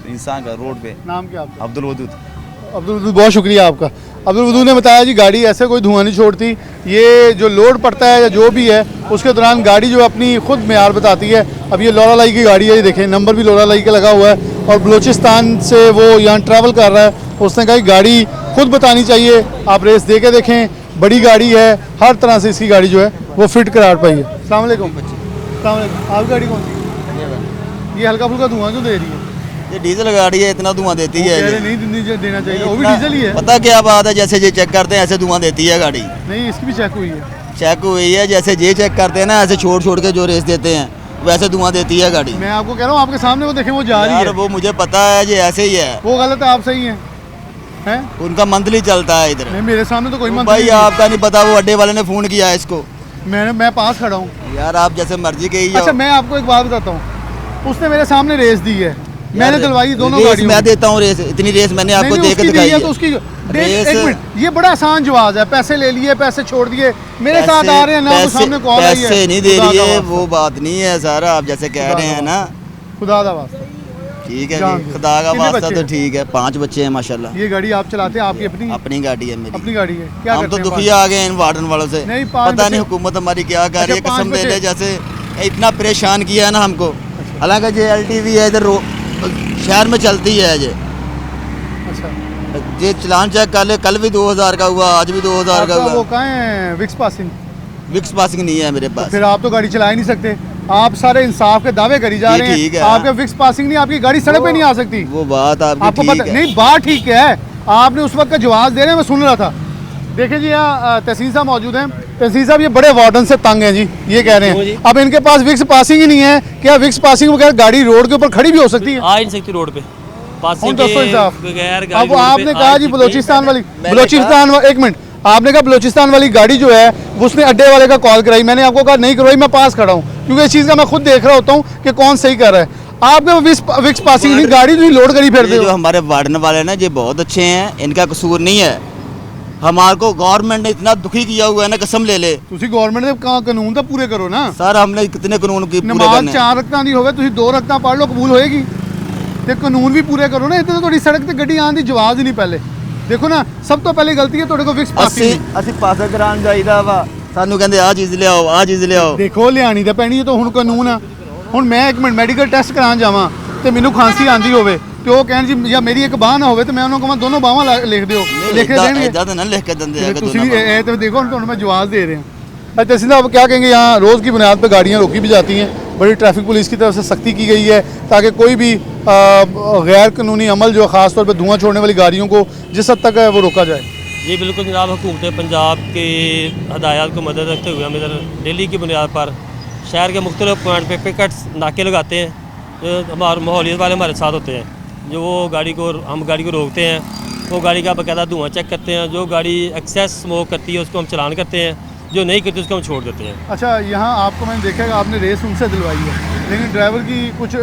इंसान का रोड पे। नाम क्या आपका? अब्दुल वदूद। अब्दुल वदूद, बहुत शुक्रिया आपका। अब्दुल वदूद ने बताया जी गाड़ी ऐसे कोई धुआं नहीं छोड़ती, ये जो लोड पड़ता है या जो भी है उसके दौरान गाड़ी जो अपनी खुद मेयार बताती है। अब ये लोरा लाई की गाड़ी है, ये देखें नंबर भी लोरा लाई का लगा हुआ है और बलूचिस्तान से वो यहाँ ट्रैवल कर रहा है। उसने कहा कि गाड़ी खुद बतानी चाहिए, आप रेस दे के देखें, बड़ी गाड़ी है, हर तरह से इसकी गाड़ी जो है वो फिट करार पाई है। अस्सलाम वालेकुम। आपकी गाड़ी कौन सी? ये हल्का फुल्का धुआं क्यों दे रही है? ये डीजल गाड़ी है, इतना धुआं देती है ये। नहीं देना चाहिए, वो भी डीजल ही है। पता क्या बात है, जैसे ये चेक करते हैं ऐसे धुआं देती है गाड़ी। नहीं, इसकी भी चेक हुई है। चेक हुई है, जैसे ये चेक करते हैं ना, ऐसे छोड़ छोड़ के जो रेस देते हैं वैसे धुआं देती है गाड़ी। मैं आपको कह रहा हूँ, आपके सामने वो देखें, वो जा रही यार है। वो मुझे पता है, ये ऐसे ही है। वो गलत है, आप सही हैं? हैं? उनका मंथली चलता है इधर। नहीं, मेरे सामने तो कोई मत भाई आपका नहीं पता, वो अड्डे वाले ने फोन किया है इसको। मैं पास खड़ा हूँ। यार आप जैसे मर्जी के ही अच्छा, मैं आपको एक बात बताता हूँ, उसने मेरे सामने रेस दी है, मैंने दिलवाई दोनों रेस गाड़ियों मैं में। देता हूँ रेस, इतनी रेस मैंने आपको नहीं, दे के उसकी दी दिखाई है है। तो उसकी रेस- एक मिनट, ये बड़ा आसान जवाब है, पैसे ले लिए, पैसे छोड़ दिए, मेरे साथ आ रहे हैं ना, वो सामने कॉल आई है। पैसे नहीं दे खुदा रही का है, वास्ता। वो बात नहीं है सारा, आप जैसे कह खुदा रहे का हैं ना। खुदा का वास्ता। ठीक है जान जी, दो। खुदा का कितने वास्ता बच्चे तो हैं? ठीक है, 5 बच्चे हैं माशाल्लाह। ये गाड़ी आप चलाते हैं, आपकी अपनी अपनी गाड़ी है मेरी। अपनी गाड़ी है? क्या हम करते तो हैं दुखी आ गए हैं इन वार्डन वालों से। नहीं, 5 पता नहीं बच्चे- हुकूमत हमारी क्या कर रही है, अच्छा, 5 कसम ले ले, बच्चे। जैसे इतना परेशान किया है ना हमको। हालांकि ये LTV है, इधर शहर में चलती है ये। अच्छा, ये चलान चेक कर ले, कल भी 2000 का हुआ, आज भी 2000 का आपका वो हुआ। कहाँ है विक्स पासिंग? विक्स पासिंग नहीं है मेरे पास। फिर आप तो गाड़ी चला ही नहीं सकते, आप सारे इंसाफ के दावे करी जा जी, रहे ठीक हैं, है। आपके फिक्स पासिंग नहीं, आपकी गाड़ी सड़क पे नहीं आ सकती। वो बात आपको आपकी पता ठीक है। नहीं, बात ठीक है, आपने उस वक्त का जवाब दे रहे हैं, मैं सुन रहा था। देखिए जी, यहाँ तहसील साहब मौजूद हैं। तहसील साहब, ये बड़े वार्डन से तंग हैं जी, ये कह रहे हैं अब इनके पास विक्स पासिंग ही नहीं है। क्या विक्स पासिंग बगैर गाड़ी रोड के ऊपर खड़ी भी हो सकती है? आ ही नहीं सकती रोड पे, पासिंग दसो के इंसाफ। बगैर गाड़ी अब रोड पे आपने आ कहा ही जी नहीं सकती। बलोचिस्तान वाली, मैंने बलोचिस्तान एक मिनट, आपने कहा बलोचिस्तान वाली गाड़ी जो है उसने अड्डे वाले का कॉल कराई, मैंने आपको कहा नहीं करवाई, मैं पास खड़ा हूँ, क्योंकि इस चीज़ का मैं खुद देख रहा होता हूँ कि कौन सही कर रहा है। आपके विक्स पासिंग नहीं, गाड़ी जो लोड करी फिर ये जो हमारे वार्डन वाले ना, ये बहुत अच्छे हैं, इनका कसूर नहीं है। हमारे को गवर्नमेंट ने इतना दुखी किया हुआ है ना, कसम ले ले। ਤੁਸੀਂ ਗਵਰਨਮੈਂਟ ਦੇ ਕਾਨੂੰਨ ਤਾਂ ਪੂਰੇ ਕਰੋ ਨਾ। सर हमने कितने कानून की पूरे ਨਮਾਜ਼ करने हैं। 4 ਰਕਤਾਂ ਦੀ ਹੋਵੇ, ਤੁਸੀਂ 2 ਰਕਤਾਂ ਪੜ੍ਹ ਲਓ, ਕਬੂਲ ਹੋਏਗੀ। ਤੇ ਕਾਨੂੰਨ ਵੀ ਪੂਰੇ ਕਰੋ ਨਾ, ਇੱਥੇ ਤਾਂ ਤੁਹਾਡੀ ਸੜਕ ਤੇ ਗੱਡੀ ਆਉਣ ਦੀ ਜਵਾਬ ਹੀ ਨਹੀਂ ਪਹਿਲੇ। ਦੇਖੋ ਨਾ, ਸਭ ਤੋਂ ਪਹਿਲੀ ਗਲਤੀ ਹੈ ਤੁਹਾਡੇ ਕੋਲ ਫਿਕਸ ਪਾਸਿੰਗ ਨਹੀਂ। ਅਸੀਂ ਪਾਸੇ ਕਰਾਉਣ ਜਾਈਦਾ ਵਾ, ਸਾਨੂੰ ਕਹਿੰਦੇ ਆਹ ਚੀਜ਼ ਲਿਆਓ, ਆਹ ਚੀਜ਼ ਲਿਆਓ। ਦੇਖੋ ਲਿਆਣੀ ਤਾਂ ਪੈਣੀ ਹੈ, ਤਾਂ ਹੁਣ ਕਾਨੂੰਨ ਆ। ਹੁਣ ਮੈਂ ਇੱਕ ਮਿੰਟ ਮੈਡੀਕਲ ਟੈਸਟ ਕਰਾਉਣ ਜਾਵਾਂ ਤੇ ਮੈਨੂੰ ਖਾਂਸੀ ਆਂਦੀ ਹੋਵੇ ਤੇ ਉਹ ਕਹਿਣ ਜੀ ਜਾਂ ਮੇਰੀ ਇੱਕ ਬਾਹ ਨਾ ਹੋਵੇ ਤੇ ਮੈਂ ਉਹਨਾਂ ਨੂੰ ਕਹਾਂ ਦੋਨੋਂ ਬਾਹਾਂ ਲਿਖ ਦਿਓ, ਲਿਖ ਕੇ ਦੇਣਗੇ। ਇਦਾਂ ਤਾਂ ਨਾ ਲਿਖ ਕੇ ਦਿੰਦੇ ਹੈਗੇ ਤੁਸੀਂ ਦੋਨੋਂ। ਇਹ तो देखो, ਤੁਹਾਨੂੰ मैं जवाब दे रहे हैं। अच्छा सीधा, अब क्या कहेंगे, यहाँ रोज़ की बुनियाद पर गाड़ियाँ रोकी भी जाती हैं, बड़ी ट्रैफिक पुलिस की तरफ से सख्ती की गई है ताकि कोई भी गैर कानूनी अमल जो ख़ास तौर पर धुआं छोड़ने वाली गाड़ियों को जिस हद तक है वो रोका जाए। जी बिल्कुल जनाब, हुकूमत पंजाब की हदायत को मदद रखते हुए हम इधर डेली की बुनियाद पर शहर के मुख्तलिफ पॉइंट पे पिकट्स नाके लगाते हैं, जो हमारे माहौलियत वाले हमारे साथ होते हैं, जो वो हम गाड़ी को रोकते हैं, वो गाड़ी का बाकायदा धुआं चेक करते हैं, जो गाड़ी एक्सेस स्मोक करती है उसको हम चलान करते हैं, जो नहीं करती उसको हम छोड़ देते हैं। अच्छा, यहाँ आपको मैंने देखा कि आपने रेस उनसे दिलवाई है, लेकिन ड्राइवर की कुछ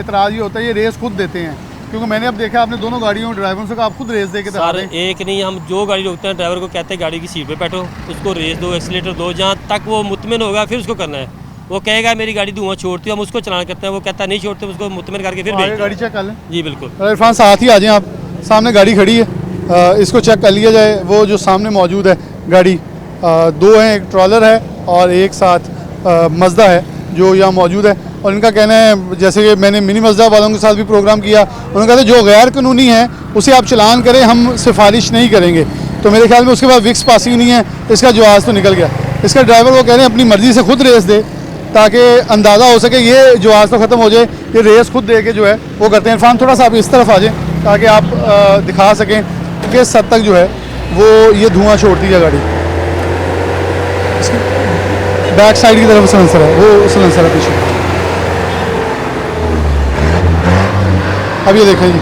इतराज़ ये होता है, ये रेस खुद देते हैं, क्योंकि मैंने अब देखा आपने दोनों गाड़ियों ड्राइवरों से कहा आप खुद रेस दे के दिखा सर रहे हैं। एक नहीं, हम जो गाड़ी रोकते हैं ड्राइवर को कहते हैं गाड़ी की सीट पे बैठो, उसको रेस दो, एक्सीलेटर दो, जहाँ तक वो मुतमिन होगा फिर उसको करना है। वो कहेगा मेरी गाड़ी धुआं छोड़ती है, हम उसको चलान करते हैं, वो कहता है नहीं छोड़ते, उसको मुतमिन करके फिर आगे भेजते गाड़ी हैं। चेक कर लें। जी बिल्कुल। इरफान साथ ही आ जाएं आप, सामने गाड़ी खड़ी है, इसको चेक कर लिया जाए। वो जो सामने मौजूद है गाड़ी, 2 हैं, एक ट्रॉलर है और एक साथ मज़दा है जो यहाँ मौजूद है। और इनका कहना है, जैसे कि मैंने मिनी मज़दा वालों के साथ भी प्रोग्राम किया, उन्होंने कहा था जो गैर कानूनी है उसे आप चलान करें, हम सिफारिश नहीं करेंगे। तो मेरे ख्याल में उसके बाद विक्स पासिंग नहीं है, इसका जवाब तो निकल गया। इसका ड्राइवर वो कह रहे हैं अपनी मर्ज़ी से खुद रेस दे, ताकि अंदाज़ा हो सके, ये जवाब तो ख़त्म हो जाए, ये रेस खुद दे के जो है वो करते हैं। इरफान थोड़ा सा आप इस तरफ आ जाएँ ताकि आप दिखा सकें कि किस हद तक जो है वो ये धुआं छोड़ती है गाड़ी। इसकी बैक साइड की तरफ सलेंसर है, वो सलेंसर है पीछे। अब ये देखें जी,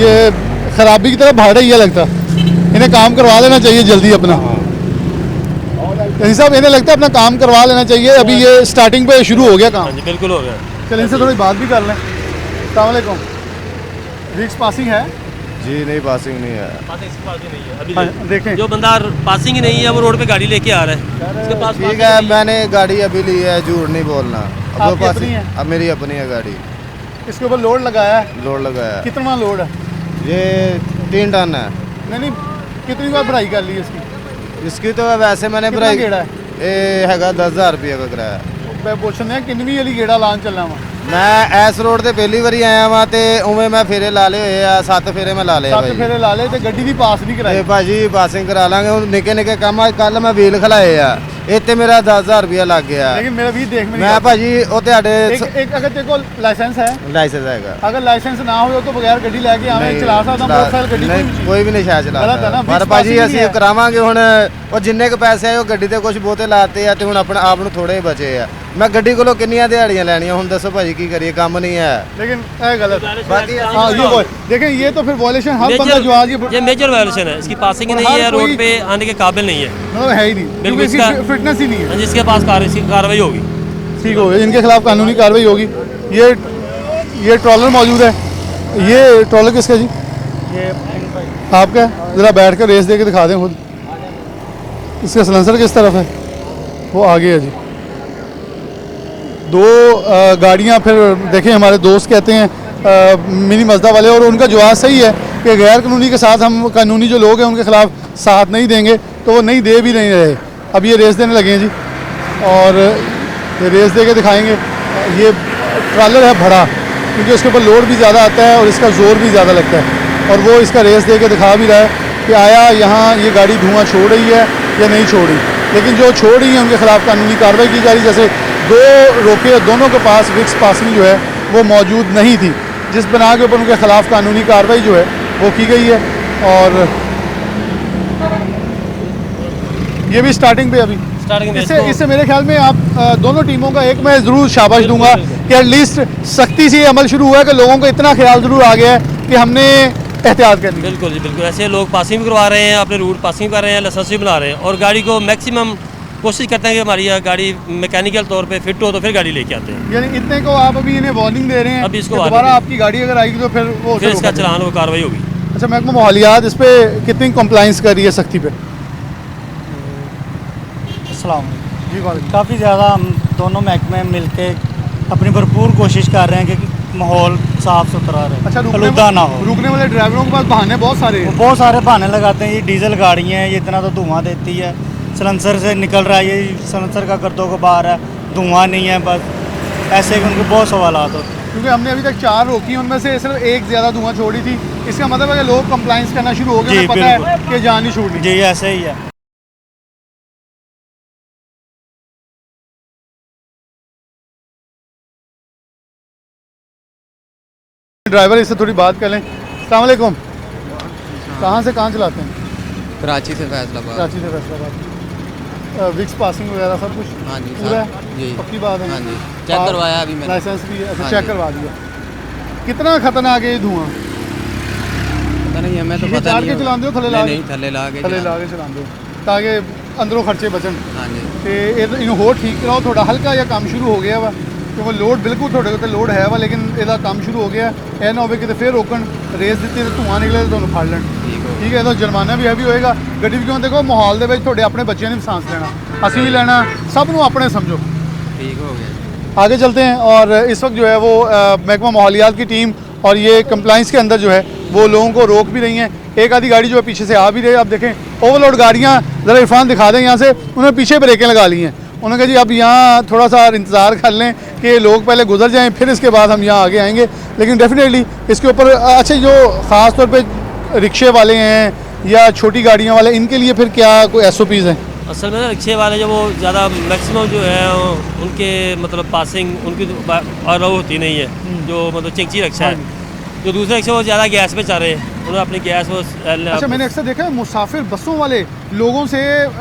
ये खराबी की तरफ भाड़ ही लगता, इन्हें काम करवा लेना चाहिए जल्दी अपना। साहब, इन्हें लगता है अपना काम करवा लेना चाहिए, अभी ये स्टार्टिंग पे शुरू हो गया काम। हाँ जी बिल्कुल हो गया। चलिए इनसे थोड़ी बात भी कर लें। अस्सलाम वालेकुम, रिक्स पासिंग है? जी नहीं, पासिंग नहीं है। नहीं है अभी। हाँ, देखें जो बंदा पासिंग ही नहीं है वो रोड पे गाड़ी लेके आ रहा है, उसके पास ठीक है, मैंने गाड़ी अभी ली है, झूठ नहीं बोलना। अब आपकी पास अपनी है? अब मेरी अपनी है गाड़ी, इसके ऊपर लोड लगाया है, लोड लगाया है। कितना लोड है? ये 3 टन है। नहीं, कितनी बार भराई कर ली इसकी? इसकी तो वैसे मैंने कितना भराई गेड़ा है? ये हैगा 10,000 रुपये का किराया। मैं पूछने किन्नवी वाली गेड़ा लान चलना वा? मैं इस रोड ਤੇ ਪਹਿਲੀ ਵਾਰੀ ਆਇਆ ਵਾਂ ਤੇ ਉਵੇਂ ਮੈਂ ਫੇਰੇ ਲਾ ਲਏ ਹੋਏ ਆ, 7 ਫੇਰੇ ਮੈਂ ਲਾ ਲਏ ਸੱਤ ਭਾਈ। ਫੇਰੇ ਲਾ ਲਏ ਤੇ ਗੱਡੀ ਦੀ ਪਾਸ ਨਹੀਂ ਤੇ ਕਰਾਈ। ਭਾਜੀ ਪਾਸਿੰਗ ਕਰਾ ਲਾਂਗੇ, ਹੁਣ ਨਿੱਕੇ ਨਿੱਕੇ ਕੰਮ ਅੱਜ ਕੱਲ ਮੈਂ ਵੀਲ ਖਲਾਏ ਆ, ਇੱਥੇ ਮੇਰਾ 10,000 ਰੁਪਇਆ ਲੱਗ ਗਿਆ। लेकिन मेरा भी देख मेरी ਮੈਂ बात। ਭਾਜੀ ਉਹ ਤੁਹਾਡੇ एक अगर तेरे को लाइसेंस है, ਲਾਇਸੈਂਸ ਹੈਗਾ। अगर लाइसेंस ना हो तो बगैर ਗੱਡੀ ਲੈ ਕੇ ਆਵੇਂ ਨਹੀਂ, ਚਲਾ ਸਕਦਾ ਮੋਟਰਸਾਈਕਲ ਗੱਡੀ ਨਹੀਂ, ਕੋਈ ਵੀ ਕੋਈ ਵੀ ਨਹੀਂ ਸ਼ਾਇਦ ਗਲਤ ਹੈ ਚਲਾਉਂਦਾ, ਨਾ, ਪਰ ਵਿੱਚ ਭਾਜੀ ਪਾਸਿੰਗ ਅਸੀਂ ਨਹੀਂ ਹੈ। ਕਰਾਵਾਂਗੇ ਹੁਣ। ਉਹ ਜਿੰਨੇ ਕੁ ਪੈਸੇ ਆਏ ਉਹ ਗੱਡੀ ਤੇ ਕੁਝ ਬਹੁਤੇ ਲਾਤੇ ਆ ਤੇ ਹੁਣ ਆਪਣਾ ਆਪ ਨੂੰ ਥੋੜੇ ਬਚੇ ਆ। ਮੈਂ ਗੱਡੀ ਕੋਲੋਂ ਕਿੰਨੀਆਂ ਦਿਹਾੜੀਆਂ ਲੈਣੀਆਂ, ਹੁਣ ਦੱਸੋ ਭਾਜੀ ਕੀ ਕਰੀਏ, ਕੰਮ नहीं है। लेकिन है गलत। बाकी हाँ ये वो देखें, ये तो फिर वॉयलेशन हर बंदा जो आज ये मेजर वायलेशन है, इसकी पासिंग ही और नहीं हर है, रोड कोई- पे आने के काबिल नहीं है। मतलब है ही नहीं, क्योंकि बिल्कुल इसकी इसका- फिटनेस ही नहीं है। जिसके पास इसकी कार्रवाई होगी। ठीक हो गया, इनके खिलाफ कानूनी कार्रवाई होगी। ये ट्रॉलर मौजूद है। ये ट्रॉलर किसका जी? ये आपका है? ज़रा बैठ कर रेस दे के दिखा दें खुद। इसका सलेंसर किस तरफ है? वो आगे है जी। दो गाड़ियाँ फिर देखें, हमारे दोस्त कहते हैं मिनी मज़दा वाले, और उनका जवाब सही है कि गैर कानूनी के साथ हम कानूनी जो लोग हैं उनके खिलाफ साथ नहीं देंगे, तो वो नहीं दे भी नहीं रहे। अब ये रेस देने लगे हैं जी, और ये रेस दे के दिखाएँगे। ये ट्रॉलर है बड़ा, क्योंकि उसके ऊपर लोड भी ज़्यादा आता है और इसका ज़ोर भी ज़्यादा लगता है, और वो इसका रेस दे के दिखा भी रहा है कि आया यहाँ ये गाड़ी धुआं छोड़ रही है या नहीं छोड़ रही। लेकिन जो छोड़ रही है उनके खिलाफ कानूनी कार्रवाई की जा रही। जैसे दो रोके, दोनों के पास विक्स पासिंग जो है वो मौजूद नहीं थी, जिस बना के ऊपर उनके खिलाफ कानूनी कार्रवाई जो है वो की गई है। और ये भी स्टार्टिंग पे अभी स्टार्टिंग में इससे मेरे ख्याल में आप दोनों टीमों का एक मैं ज़रूर शाबाश दूंगा कि एटलीस्ट सख्ती से ये अमल शुरू हुआ है कि लोगों को इतना ख्याल ज़रूर आ गया है कि हमने एहतियात करनी है। बिल्कुल जी बिल्कुल, ऐसे लोग पासिंग भी करवा रहे हैं, अपने रूट पासिंग कर रहे हैं, लाइसेंस भी बना रहे हैं, और गाड़ी को मैक्सिमम कोशिश करते हैं कि हमारी यह गाड़ी मैकेनिकल तौर पे फिट हो तो फिर गाड़ी लेके आते हैं। यानी इतने को आप अभी इन्हें वार्निंग दे रहे हैं, अभी इसको कि warning दोबारा दे- आपकी गाड़ी अगर आएगी तो फिर वो फिर इसका चलान वो कार्रवाई होगी। अच्छा, महकमा माहौलियात इस पे कितनी कंप्लाइंस कर रही है सख्ती पे? अस्सलाम जी वालेकुम। काफ़ी ज़्यादा हम दोनों महकमे मिल के अपनी भरपूर कोशिश कर रहे हैं कि माहौल साफ़ सुथरा रहे, अच्छा, आलूदा ना हो। रुकने वाले ड्राइवरों के पास बहाने बहुत सारे वो हैं। बहुत सारे बहाने लगाते हैं, ये डीजल गाड़ी हैं, ये इतना तो धुआं देती है, सलेंसर से निकल रहा है, ये सलेंसर का गर्दों को बाहर है, धुआं नहीं है, बस ऐसे ही उनके बहुत सवालात होते हैं। क्योंकि हमने अभी तक 4 रोकी, उनमें से सिर्फ एक ज़्यादा धुआं छोड़ी थी। इसका मतलब है कि लोग कंप्लाइंस करना शुरू हो गए, जी, उन्हें पता है बिल्कुल। कि जान नहीं छोड़नी। जी ऐसे ही है। ड्राइवर इससे थोड़ी बात कर लें। अस्सलाम वालेकुम, कहाँ से कहाँ चलाते हैं? कराची से फैसलाबाद। कराची से फैसलाबाद। विक्स पासिंग वगैरह सब कुछ हाँ जी पूरा सब, है? जी पक्की बात है? हाँ जी, चेक करवाया अभी मैंने। लाइसेंस भी है? अच्छा, हाँ चेक जी। करवा दिया। कितना खतरनाक है ये धुआं? पता नहीं हमें तो ये पता चार नहीं के चलाते हो, थले नहीं ला के? नहीं थले ला के थले चला- ला के चलाते हो ताकि अंदरों खर्चे बचन। हाँ जी ते इन्हों होर ठीक कराओ, थोड़ा हल्का या काम शुरू हो गया वा, कि वो लोड बिल्कुल थोड़े उत्ते लोड है वा, लेकिन ਇਹਦਾ ਕੰਮ शुरू हो गया। ਇਹ ਨਾ ਹੋਵੇ ਕਿ ਫਿਰ ਰੋਕਣ, ਰੇਸ ਦਿੱਤੀ ਤੇ ਧੂਆਂ ਨਿਕਲੇ ਤੇ ਤੁਹਾਨੂੰ ਫੜ ਲੈਣ। ਠੀਕ ਹੈ, ਇਹਦਾ ਜੁਰਮਾਨਾ ਵੀ ਹੈਵੀ ਹੋਏਗਾ। ਗੱਡੀ ਵੀ ਕਿਉਂ ਦੇਖੋ, ਮਾਹੌਲ ਦੇ ਵਿੱਚ ਤੁਹਾਡੇ ਆਪਣੇ ਬੱਚਿਆਂ ਨੇ ਵੀ ਸਾਂਸ ਲੈਣਾ, ਅਸੀਂ ਵੀ ਲੈਣਾ, ਸਭ ਨੂੰ ਆਪਣੇ समझो। ठीक हो गया। आगे चलते हैं, और इस वक्त जो है वो महकमा माहौलियात की टीम और ये कंप्लाइंस के अंदर जो है वो लोगों को रोक भी रही हैं। एक आधी गाड़ी जो है पीछे से आ भी रही है। अब देखें ओवरलोड गाड़ियाँ, ज़रा इरफान दिखा दें यहाँ से, उन्होंने पीछे ब्रेकें लगा ली हैं। उन्होंने कहा जी अब यहाँ थोड़ा सा इंतज़ार कर लें कि लोग पहले गुजर जाएँ, फिर इसके बाद हम यहाँ आगे आएंगे। लेकिन डेफिनेटली इसके ऊपर अच्छा, जो ख़ास तौर पर रिक्शे वाले हैं या छोटी गाड़ियाँ वाले, इनके लिए फिर क्या कोई SOPs हैं? असल में ना रिक्शे वाले जो वो ज़्यादा मैक्सिमम जो है उनके मतलब पासिंग उनकी और होती नहीं है, जो मतलब चिंची रिक्शा है। जो दूसरे रिक्शे वो ज़्यादा गैस पे चल रहे हैं, उन्होंने अपनी गैस वो अच्छा, मैंने अक्सर देखा है मुसाफिर बसों वाले लोगों से,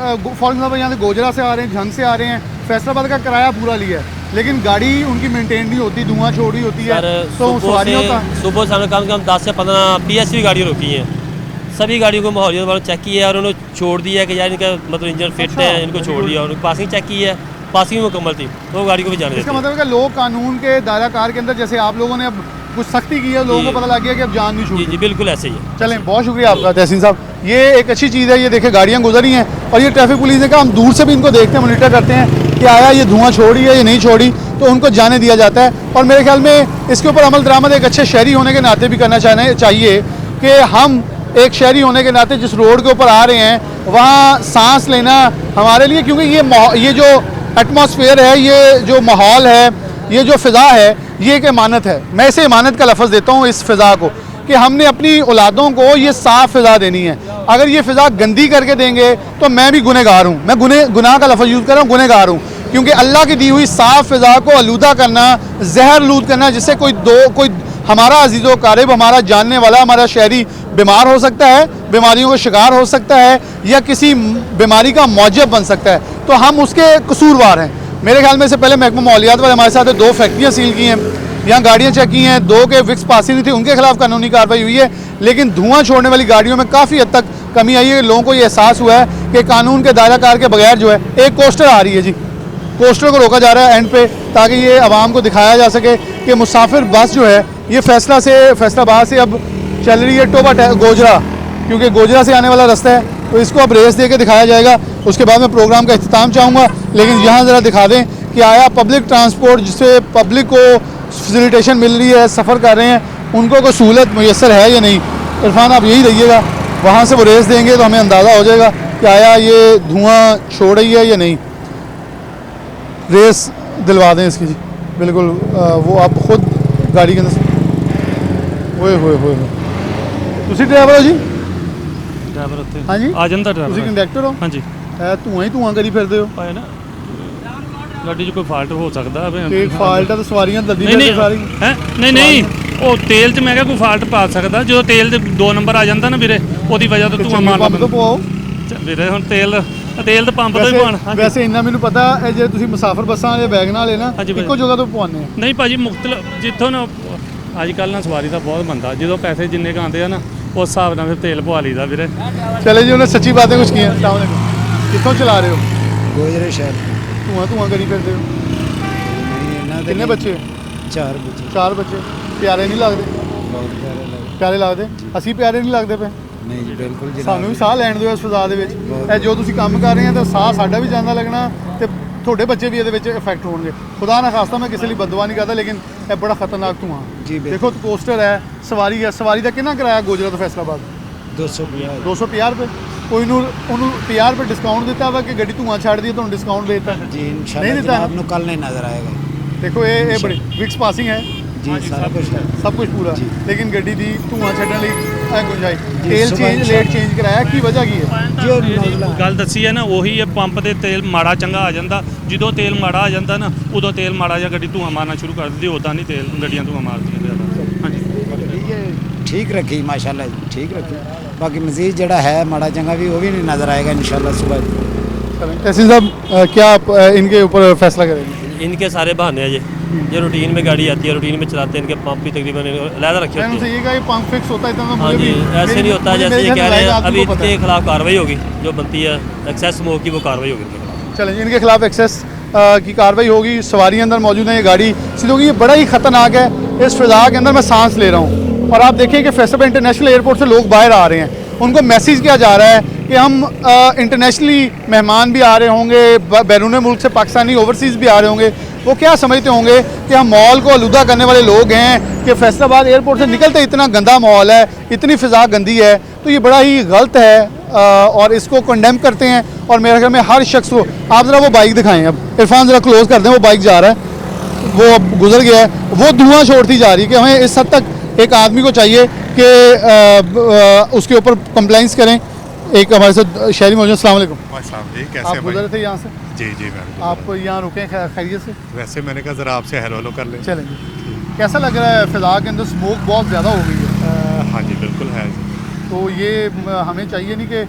फॉर एग्जाम्पल यहाँ से गोजरा से आ रहे हैं, झंग से आ रहे हैं, फैसलाबाद का किराया पूरा लिया है, लेकिन गाड़ी उनकी मेंटेन नहीं होती, धुआं छोड़ रही होती है, तो सवारियों का सुबह से कम से कम 10 से 15 PSV गाड़ियाँ रोकी हैं। सभी गाड़ियों को माहौलियत वालों चेक किया है और उन्होंने छोड़ दिया कि यार इनका मतलब इंजन फिट है, इनको छोड़ दिया, उन्होंने पासिंग चेक की है पासिंग मुकम्मल थी तो वो गाड़ी को भी जाने इसका देते हैं। मतलब है कि लोग कानून के दायरा कार के अंदर, जैसे आप लोगों ने अब कुछ सख्ती की है, लोगों जी। को पता लग गया कि अब जान नहीं जी छूटती। जी बिल्कुल ऐसे ही है। चलें, बहुत शुक्रिया आपका तहसीन साहब। ये एक अच्छी चीज़ है, ये देखे गाड़ियाँ गुजरी हैं और ये ट्रैफिक पुलिस ने कहा हम दूर से भी इनको देखते हैं, मॉनिटर करते हैं कि आया ये धुआं छोड़ी है या नहीं छोड़ी, तो उनको जाने दिया जाता है। और मेरे ख्याल में इसके ऊपर अमल दरामद एक अच्छे शहरी होने के नाते भी करना चाहिए कि हम एक शहरी होने के नाते जिस रोड के ऊपर आ रहे हैं वहाँ सांस लेना हमारे लिए, क्योंकि ये जो एटमॉस्फेयर है, ये जो माहौल है, ये जो फ़िज़ा है, ये एक इमानत है। मैं इसे इमानत का लफ्ज़ देता हूँ इस फ़िज़ा को, कि हमने अपनी औलादों को ये साफ़ फ़िज़ा देनी है। अगर ये फ़िज़ा गंदी करके देंगे तो मैं भी गुनहगार हूँ, मैं गुनाह का लफ्ज़ यूज़ कर रहा हूँ, गुनहगार हूँ, क्योंकि अल्लाह की दी हुई साफ़ फ़िज़ा को आलूदा करना, जहर लूद करना, जिससे कोई हमारा अजीज़ो कारिब, हमारा जानने वाला, हमारा शहरी बीमार हो सकता है, बीमारियों का शिकार हो सकता है या किसी बीमारी का मौजब बन सकता है, तो हम उसके कसूरवार हैं। मेरे ख्याल में इससे पहले महकमा माहौलियात वाले हमारे साथ 2 फैक्ट्रियाँ सील की हैं, यहाँ गाड़ियाँ चेक की हैं, 2 के विक्स पासिंग नहीं थी, उनके खिलाफ कानूनी कार्रवाई हुई है, लेकिन धुआं छोड़ने वाली गाड़ियों में काफ़ी हद तक कमी आई है। लोगों को ये एहसास हुआ है कि कानून के दायरा कार के बगैर जो है, एक कोस्टर आ रही है जी, कोस्टर को रोका जा रहा है एंड पे, ताकि ये आवाम को दिखाया जा सके कि मुसाफिर बस जो है ये फैसलाबाद से अब चल रही है टोबा गोजरा, क्योंकि गोजरा से आने वाला रास्ता है, तो इसको अब रेस दे के दिखाया जाएगा। उसके बाद मैं प्रोग्राम का इख्तिताम चाहूँगा, लेकिन यहाँ ज़रा दिखा दें कि आया पब्लिक ट्रांसपोर्ट जिससे पब्लिक को फैसिलिटेशन मिल रही है, सफ़र कर रहे हैं, उनको कोई सहूलत मुयसर है या नहीं। इरफान आप यही रहिएगा, वहाँ से वो रेस देंगे तो हमें अंदाज़ा हो जाएगा कि आया ये धुआं छोड़ रही है या नहीं। रेस दिलवा दें इसकी जी, बिल्कुल वो आप खुद गाड़ी के अंदर होए ਤੁਸੀਂ ਡਰਾਈਵਰ ਹੋ ਜੀ? ड्राइवर उत्ते हाँ जी, आ जाता ਤੁਸੀਂ ड्राइवर। ਕੰਡਕਟਰ ਹੋ? हाँ जी ਧੂਆਂ ਹੀ ਧੂਆਂ ਕਰੀ ਫਿਰਦੇ ਹੋ पाए ना गाड़ी 'ਚ कोई ਫਾਲਟ ਹੋ ਸਕਦਾ ਹੈ ਤੇ ਫਾਲਟ ਹੈ ਤਾਂ ਸਵਾਰੀਆਂ ਲੱਦੀ ਨਹੀਂ ਫਿਰਦੇ ਨਹੀਂ ਸਾਰੀ। ਹੈ ਨਹੀਂ ਨਹੀਂ ਉਹ ਤੇਲ 'ਚ ਮੈਂ ਕਿਹਾ ਕੋਈ ਫਾਲਟ ਪਾ ਸਕਦਾ, ਜਦੋਂ ਤੇਲ ਦੇ 2 ਨੰਬਰ ਆ ਜਾਂਦਾ ਨਾ ਵੀਰੇ, ਉਹਦੀ ਵਜ੍ਹਾ ਤੋਂ ਧੂਆਂ ਮਾਰ ਪੰਪ ਤੋਂ ਲੱਗਦਾ ਪਵਾਓ। ਵੀਰੇ। ਹੁਣ ਤੇਲ ਤਾਂ ਪੰਪ ਤੋਂ ਹੀ ਪਾਉਣ। ਵੈਸੇ ਇੰਨਾ ਮੈਨੂੰ ਪਤਾ ਇਹ ਜੇ ਤੁਸੀਂ ਮੁਸਾਫਰ ਬੱਸਾਂ ਵਾਲੇ ਵੈਗਨਾਂ ਵਾਲੇ ਨਾ ਹਾਂਜੀ ਭਾਈ। ਇੱਕੋ ਜਗ੍ਹਾ ਤੋਂ ਪਵਾਉਂਦੇ ਆ। ਨਹੀਂ ਭਾਜੀ ਮੁਖਤਲਿਫ ਜਿੱਥੋਂ ਨਾ ਅੱਜ ਕੱਲ੍ਹ ਨਾ ਸਵਾਰੀ ਦਾ ਬਹੁਤ ਬੰਦਾ, ਜਦੋਂ ਪੈਸੇ ਜਿੰਨੇ ਕੁ ਆਉਂਦੇ ਆ ਨਾ ਉਸ ਹਿਸਾਬ ਨਾਲ ਫਿਰ ਤੇਲ ਪਵਾ ਲਈਦਾ ਵੀਰੇ। चले जी, उन्हें सच्ची बातें कुछ की हैं। अस्सलाम वालेकुम। कितों चला रहे हो? ਗੋਜਰੇ ਸ਼ਹਿਰ धुआं करी फिरते हो? कितने बच्चे? 4 ਵਜੇ 4 बच्चे। प्यारे नहीं लगते? ਬਹੁਤ ਪਿਆਰੇ ਲੱਗੇ प्यारे लगते? ਅਸੀਂ प्यारे नहीं लगते पे? ਨਹੀਂ ਜੀ ਬਿਲਕੁਲ ਸਾਨੂੰ ਵੀ ਸਾਹ ਲੈਣ ਦਿਓ ਇਸ ਫਜ਼ਾ ਦੇ ਵਿੱਚ। ਇਹ ਜੋ ਤੁਸੀਂ ਕੰਮ ਕਰ ਰਹੇ ਆ ਤਾਂ ਸਾਹ ਸਾਡਾ ਵੀ ਜਾਂਦਾ ਲੱਗਣਾ ਤੇ ਤੁਹਾਡੇ ਬੱਚੇ ਵੀ ਇਹਦੇ ਵਿੱਚ ਇਫੈਕਟ ਹੋਣਗੇ। ਖੁਦਾ ਨਾ ਖਾਸਤਾ, ਮੈਂ ਕਿਸੇ ਲਈ ਬਦਦੁਆ ਨਹੀਂ ਕਰਦਾ, ਲੇਕਿਨ ਇਹ ਬੜਾ ਖਤਰਨਾਕ ਧੂਆਂ। ਜੀ ਬਿਲਕੁਲ। ਦੇਖੋ ਕੋਸਟਰ ਹੈ, ਸਵਾਰੀ ਹੈ, ਸਵਾਰੀ ਦਾ ਕਿੰਨਾ ਕਿਰਾਇਆ ਗੋਜਰਾ ਤੋਂ ਫੈਸਲਾਬਾਦ? 250 250 ਰੁਪਏ। ਕੋਈ ਨੂੰ ਉਹਨੂੰ 50 ਰੁਪਏ ਡਿਸਕਾਊਂਟ ਦਿੱਤਾ ਵਾ ਕਿ ਗੱਡੀ ਧੂਆਂ ਛੱਡਦੀ ਹੈ, ਤੁਹਾਨੂੰ ਡਿਸਕਾਊਂਟ ਦੇ ਦਿੱਤਾ? ਜੀ ਨਹੀਂ ਇਨਸ਼ਾਅੱਲਾ ਦਿੱਤਾ ਜਨਾਬ ਨੂੰ ਕੱਲ ਨਹੀਂ ਨਜ਼ਰ ਆਏਗਾ। ਦੇਖੋ ਇਹ ਬੜੀ ਵਿਕਸ ਪਾਸਿੰਗ ਹੈ, ਜੀ ਸਾਰਾ ਕੁਝ ਹੈ ਸਭ ਕੁਝ ਪੂਰਾ, ਜੀ। ਲੇਕਿਨ ਗੱਡੀ ਦੀ ਧੂਆਂ ਛੱਡਣ ਲਈ ਇਹ ਗੁੰਜਾਇਸ਼। ਜੀ, ਤੇਲ ਸੁਬਾਹ ਚੇਂਜ ਲੇਟ ਚੇਂਜ ਕਰਾਇਆ, ਕੀ ਵਜ੍ਹਾ ਕੀ ਹੈ? ਜੀ ਉਹ ਨਜ਼ਲਾ ਗੱਲ ਦੱਸੀ ਹੈ ਨਾ, ਉਹੀ ਹੈ ਪੰਪ ਤੇ ਤੇਲ ਮਾੜਾ ਚੰਗਾ ਆ ਜਾਂਦਾ, ਜਦੋਂ ਤੇਲ ਮਾੜਾ ਆ ਜਾਂਦਾ ਨਾ ਉਦੋਂ ਤੇਲ ਮਾੜਾ ਜਾਂ ਗੱਡੀ ਧੂਆਂ ਮਾਰਨਾ ਸ਼ੁਰੂ ਕਰ ਦਿੰਦੀ, ਉਦਾਂ ਨਹੀਂ ਤੇਲ ਗੱਡੀਆਂ ਧੂਆਂ ਮਾਰਦੀਆਂ ਜ਼ਿਆਦਾ। ਹਾਂਜੀ ਠੀਕ ਰੱਖੀ ਮਾਸ਼ਾਅੱਲਾ ਜੀ, ਠੀਕ ਰੱਖੀ। ਬਾਕੀ ਮਜ਼ੀਦ ਜਿਹੜਾ ਹੈ ਮਾੜਾ ਚੰਗਾ ਵੀ ਉਹ ਵੀ नहीं नज़र आएगा इंशाल्लाह सुबह। तहसील साहब क्या आप इनके ऊपर फैसला करेंगे? इनके सारे बहाने हैं ये रूटीन में गाड़ी आती है, रूटीन में चलाते हैं, इनके पंप भी तकरीबन अलहदा रखे मैंने होते उनसे हैं। ये कहा कि पंप फिक्स होता है इतना तो हाँ मुझे जी, भी- ऐसे मेरी- नहीं होता मुझे- जैसे मेरे ये घर कह में रहे हैं, लाएगा, अभी आपको पता इनके है। खिलाफ कार्रवाई होगी जो बनती है, एक्सेस स्मोक की वो कार्रवाई होगी इनके खिलाफ। चलें, इनके खिलाफ एक्सेस की कार्रवाई होगी। सवारी अंदर मौजूद है, ये गाड़ी सीधी होगी। ये बड़ा ही ख़तरनाक है, इस फिज़ा के अंदर मैं सांस ले रहा हूँ। और आप देखें कि फैसलाबाद इंटरनेशनल एयरपोर्ट से लोग बाहर आ रहे हैं, उनको मैसेज किया जा रहा है कि हम इंटरनेशनली मेहमान भी आ रहे होंगे, बैरून मुल्क से पाकिस्तानी ओवरसीज़ भी आ रहे होंगे, वो क्या समझते होंगे कि हम माहौल को आलूदा करने वाले लोग हैं कि फैसलाबाद एयरपोर्ट से निकलते इतना गंदा माहौल है, इतनी फ़िज़ा गंदी है, तो ये बड़ा ही गलत है और इसको कंडेम करते हैं। और मेरे ख्याल में हर शख्स को, आप ज़रा वो बाइक दिखाएं, अब इरफान ज़रा क्लोज़ कर दें, वो बाइक जा रहा है, वो अब गुजर गया है, वो धुआं छोड़ती जा रही है कि हमें इस हद तक एक आदमी को चाहिए कि उसके ऊपर कंप्लेंट्स करें। एक हमारे साथ शहरी मौजूद। अस्सलाम वालेकुम। साहब जी कैसे आप हैं गुजरे भाई? थे यहाँ से? जी जी मैम, आप यहाँ रुके खैरियत से? वैसे मैंने कहा ज़रा आपसे हेलो हेलो कर लें। चलेंगे। कैसा लग रहा है फ़िज़ा के अंदर स्मोक बहुत ज़्यादा हो गई है? हाँ जी बिल्कुल है जी। तो ये हमें चाहिए नहीं कि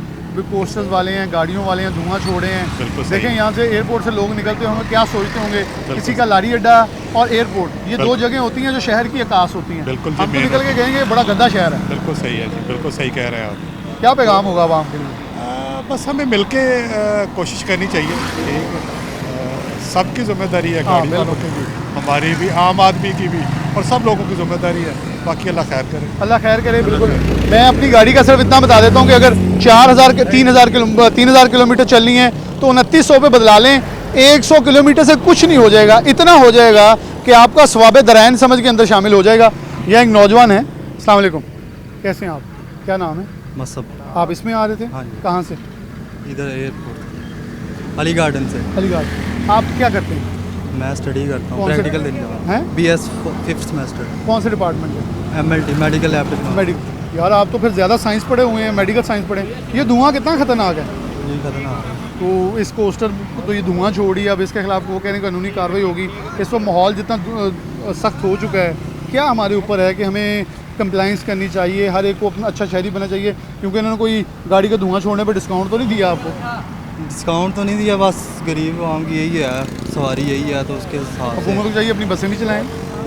पोस्टर्स वाले हैं, गाड़ियों वाले हैं, धुआं छोड़े हैं। बिल्कुल सही। देखें यहाँ से एयरपोर्ट से लोग निकलते होंगे, क्या सोचते होंगे, किसी का लारी अड्डा और एयरपोर्ट, ये दो जगह होती हैं जो शहर की अकास होती हैं। बिल्कुल जी, हम तो main निकल के गएंगे, बड़ा गंदा शहर है। बिल्कुल सही है जी, बिल्कुल सही कह रहे हैं आप। क्या पैगाम होगा आवाम के लिए? बस हमें मिल के कोशिश करनी चाहिए, ठीक है। सबकी जिम्मेदारी है हाँ, गाड़ी वालों की भी, हमारी भी, आम आदमी की भी, और सब लोगों की जिम्मेदारी है। बाकी अल्लाह खैर करे। अल्लाह खैर करे। बिल्कुल, मैं अपनी गाड़ी का सिर्फ इतना बता देता हूँ कि अगर 3,000 किलोमीटर चलनी है तो 2900 पे बदला लें। 100 किलोमीटर से कुछ नहीं हो जाएगा, इतना हो जाएगा कि आपका स्वाब दरैन समझ के अंदर शामिल हो जाएगा। यह एक नौजवान है। अस्सलाम वालेकुम, कैसे हैं आप? क्या नाम है? मसब आप इसमें आ रहे थे? हाँ जी। कहाँ से? इधर एयरपोर्ट अली गार्डन से। अलीगढ़। आप क्या करते हैं? मैं स्टडी करता हूँ, कौन से- प्रैक्टिकल देने का। हैं? BS 5th सेमेस्टर, कौन से डिपार्टमेंट है? MLT medical lab technology. Medical. यार आप तो फिर ज़्यादा साइंस पढ़े हुए हैं, मेडिकल साइंस पढ़े हैं। ये धुआं कितना खतरनाक है? जी खतरनाक है। तो इस कोस्टर तो ये धुआं छोड़ी, अब इसके खिलाफ वो कह रहे हैं कानूनी कार्रवाई होगी। इस वक्त माहौल जितना सख्त हो चुका है, क्या हमारे ऊपर है कि हमें कंप्लाइंस करनी चाहिए, हर एक को अपना अच्छा शहरी बनना चाहिए? क्योंकि इन्होंने कोई गाड़ी का धुआं छोड़ने पर डिस्काउंट तो नहीं दिया आपको? डिस्काउंट तो नहीं दिया, बस गरीब आवाम की यही है, सवारी यही है, तो उसके हिसाब से हुकूमत को चाहिए अपनी बसें भी चलाएं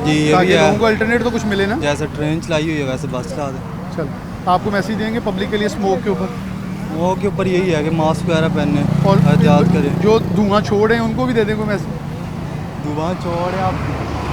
जी ये ताकि भी लोगों को है। अल्टरनेट तो कुछ मिले ना। जैसे ट्रेन चलाई हुई है वैसे बस चला दें। चल, आपको मैसेज देंगे पब्लिक के लिए स्मोक के ऊपर, वो के ऊपर यही है कि मास्क वगैरह पहने और एहतियात करें। जो धुआं छोड़ रहे हैं उनको भी दे देंगे मैसेज। दुआ छोड़ आप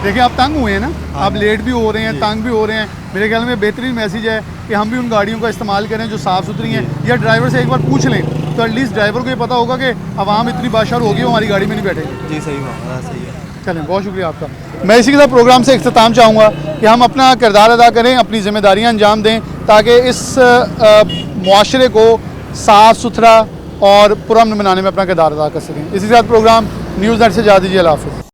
देखिए आप तंग हुए हैं ना, हाँ आप जी। लेट भी हो रहे हैं, जी। तंग भी हो रहे हैं। मेरे ख्याल में बेहतरीन मैसेज है कि हम भी उन गाड़ियों का इस्तेमाल करें जो साफ़ सुथरी हैं, या ड्राइवर से एक बार पूछ लें तो एटलीस्ट ड्राइवर को ये पता होगा कि आवाम इतनी बाशार होगी वो हमारी गाड़ी में नहीं बैठेगी। जी सही बात है, सही है। चलें, बहुत शुक्रिया आपका। मैं इसी के साथ प्रोग्राम से इख्तिताम चाहूँगा कि हम अपना किरदार अदा करें, अपनी जिम्मेदारियाँ अंजाम दें ताकि इस मुआशरे को साफ़ सुथरा और पुरअमन बनाने में अपना किरदार अदा कर सकें। इसी के साथ प्रोग्राम न्यूज़ नेट से जा दीजिए। अल्लाह हाफ़िज़।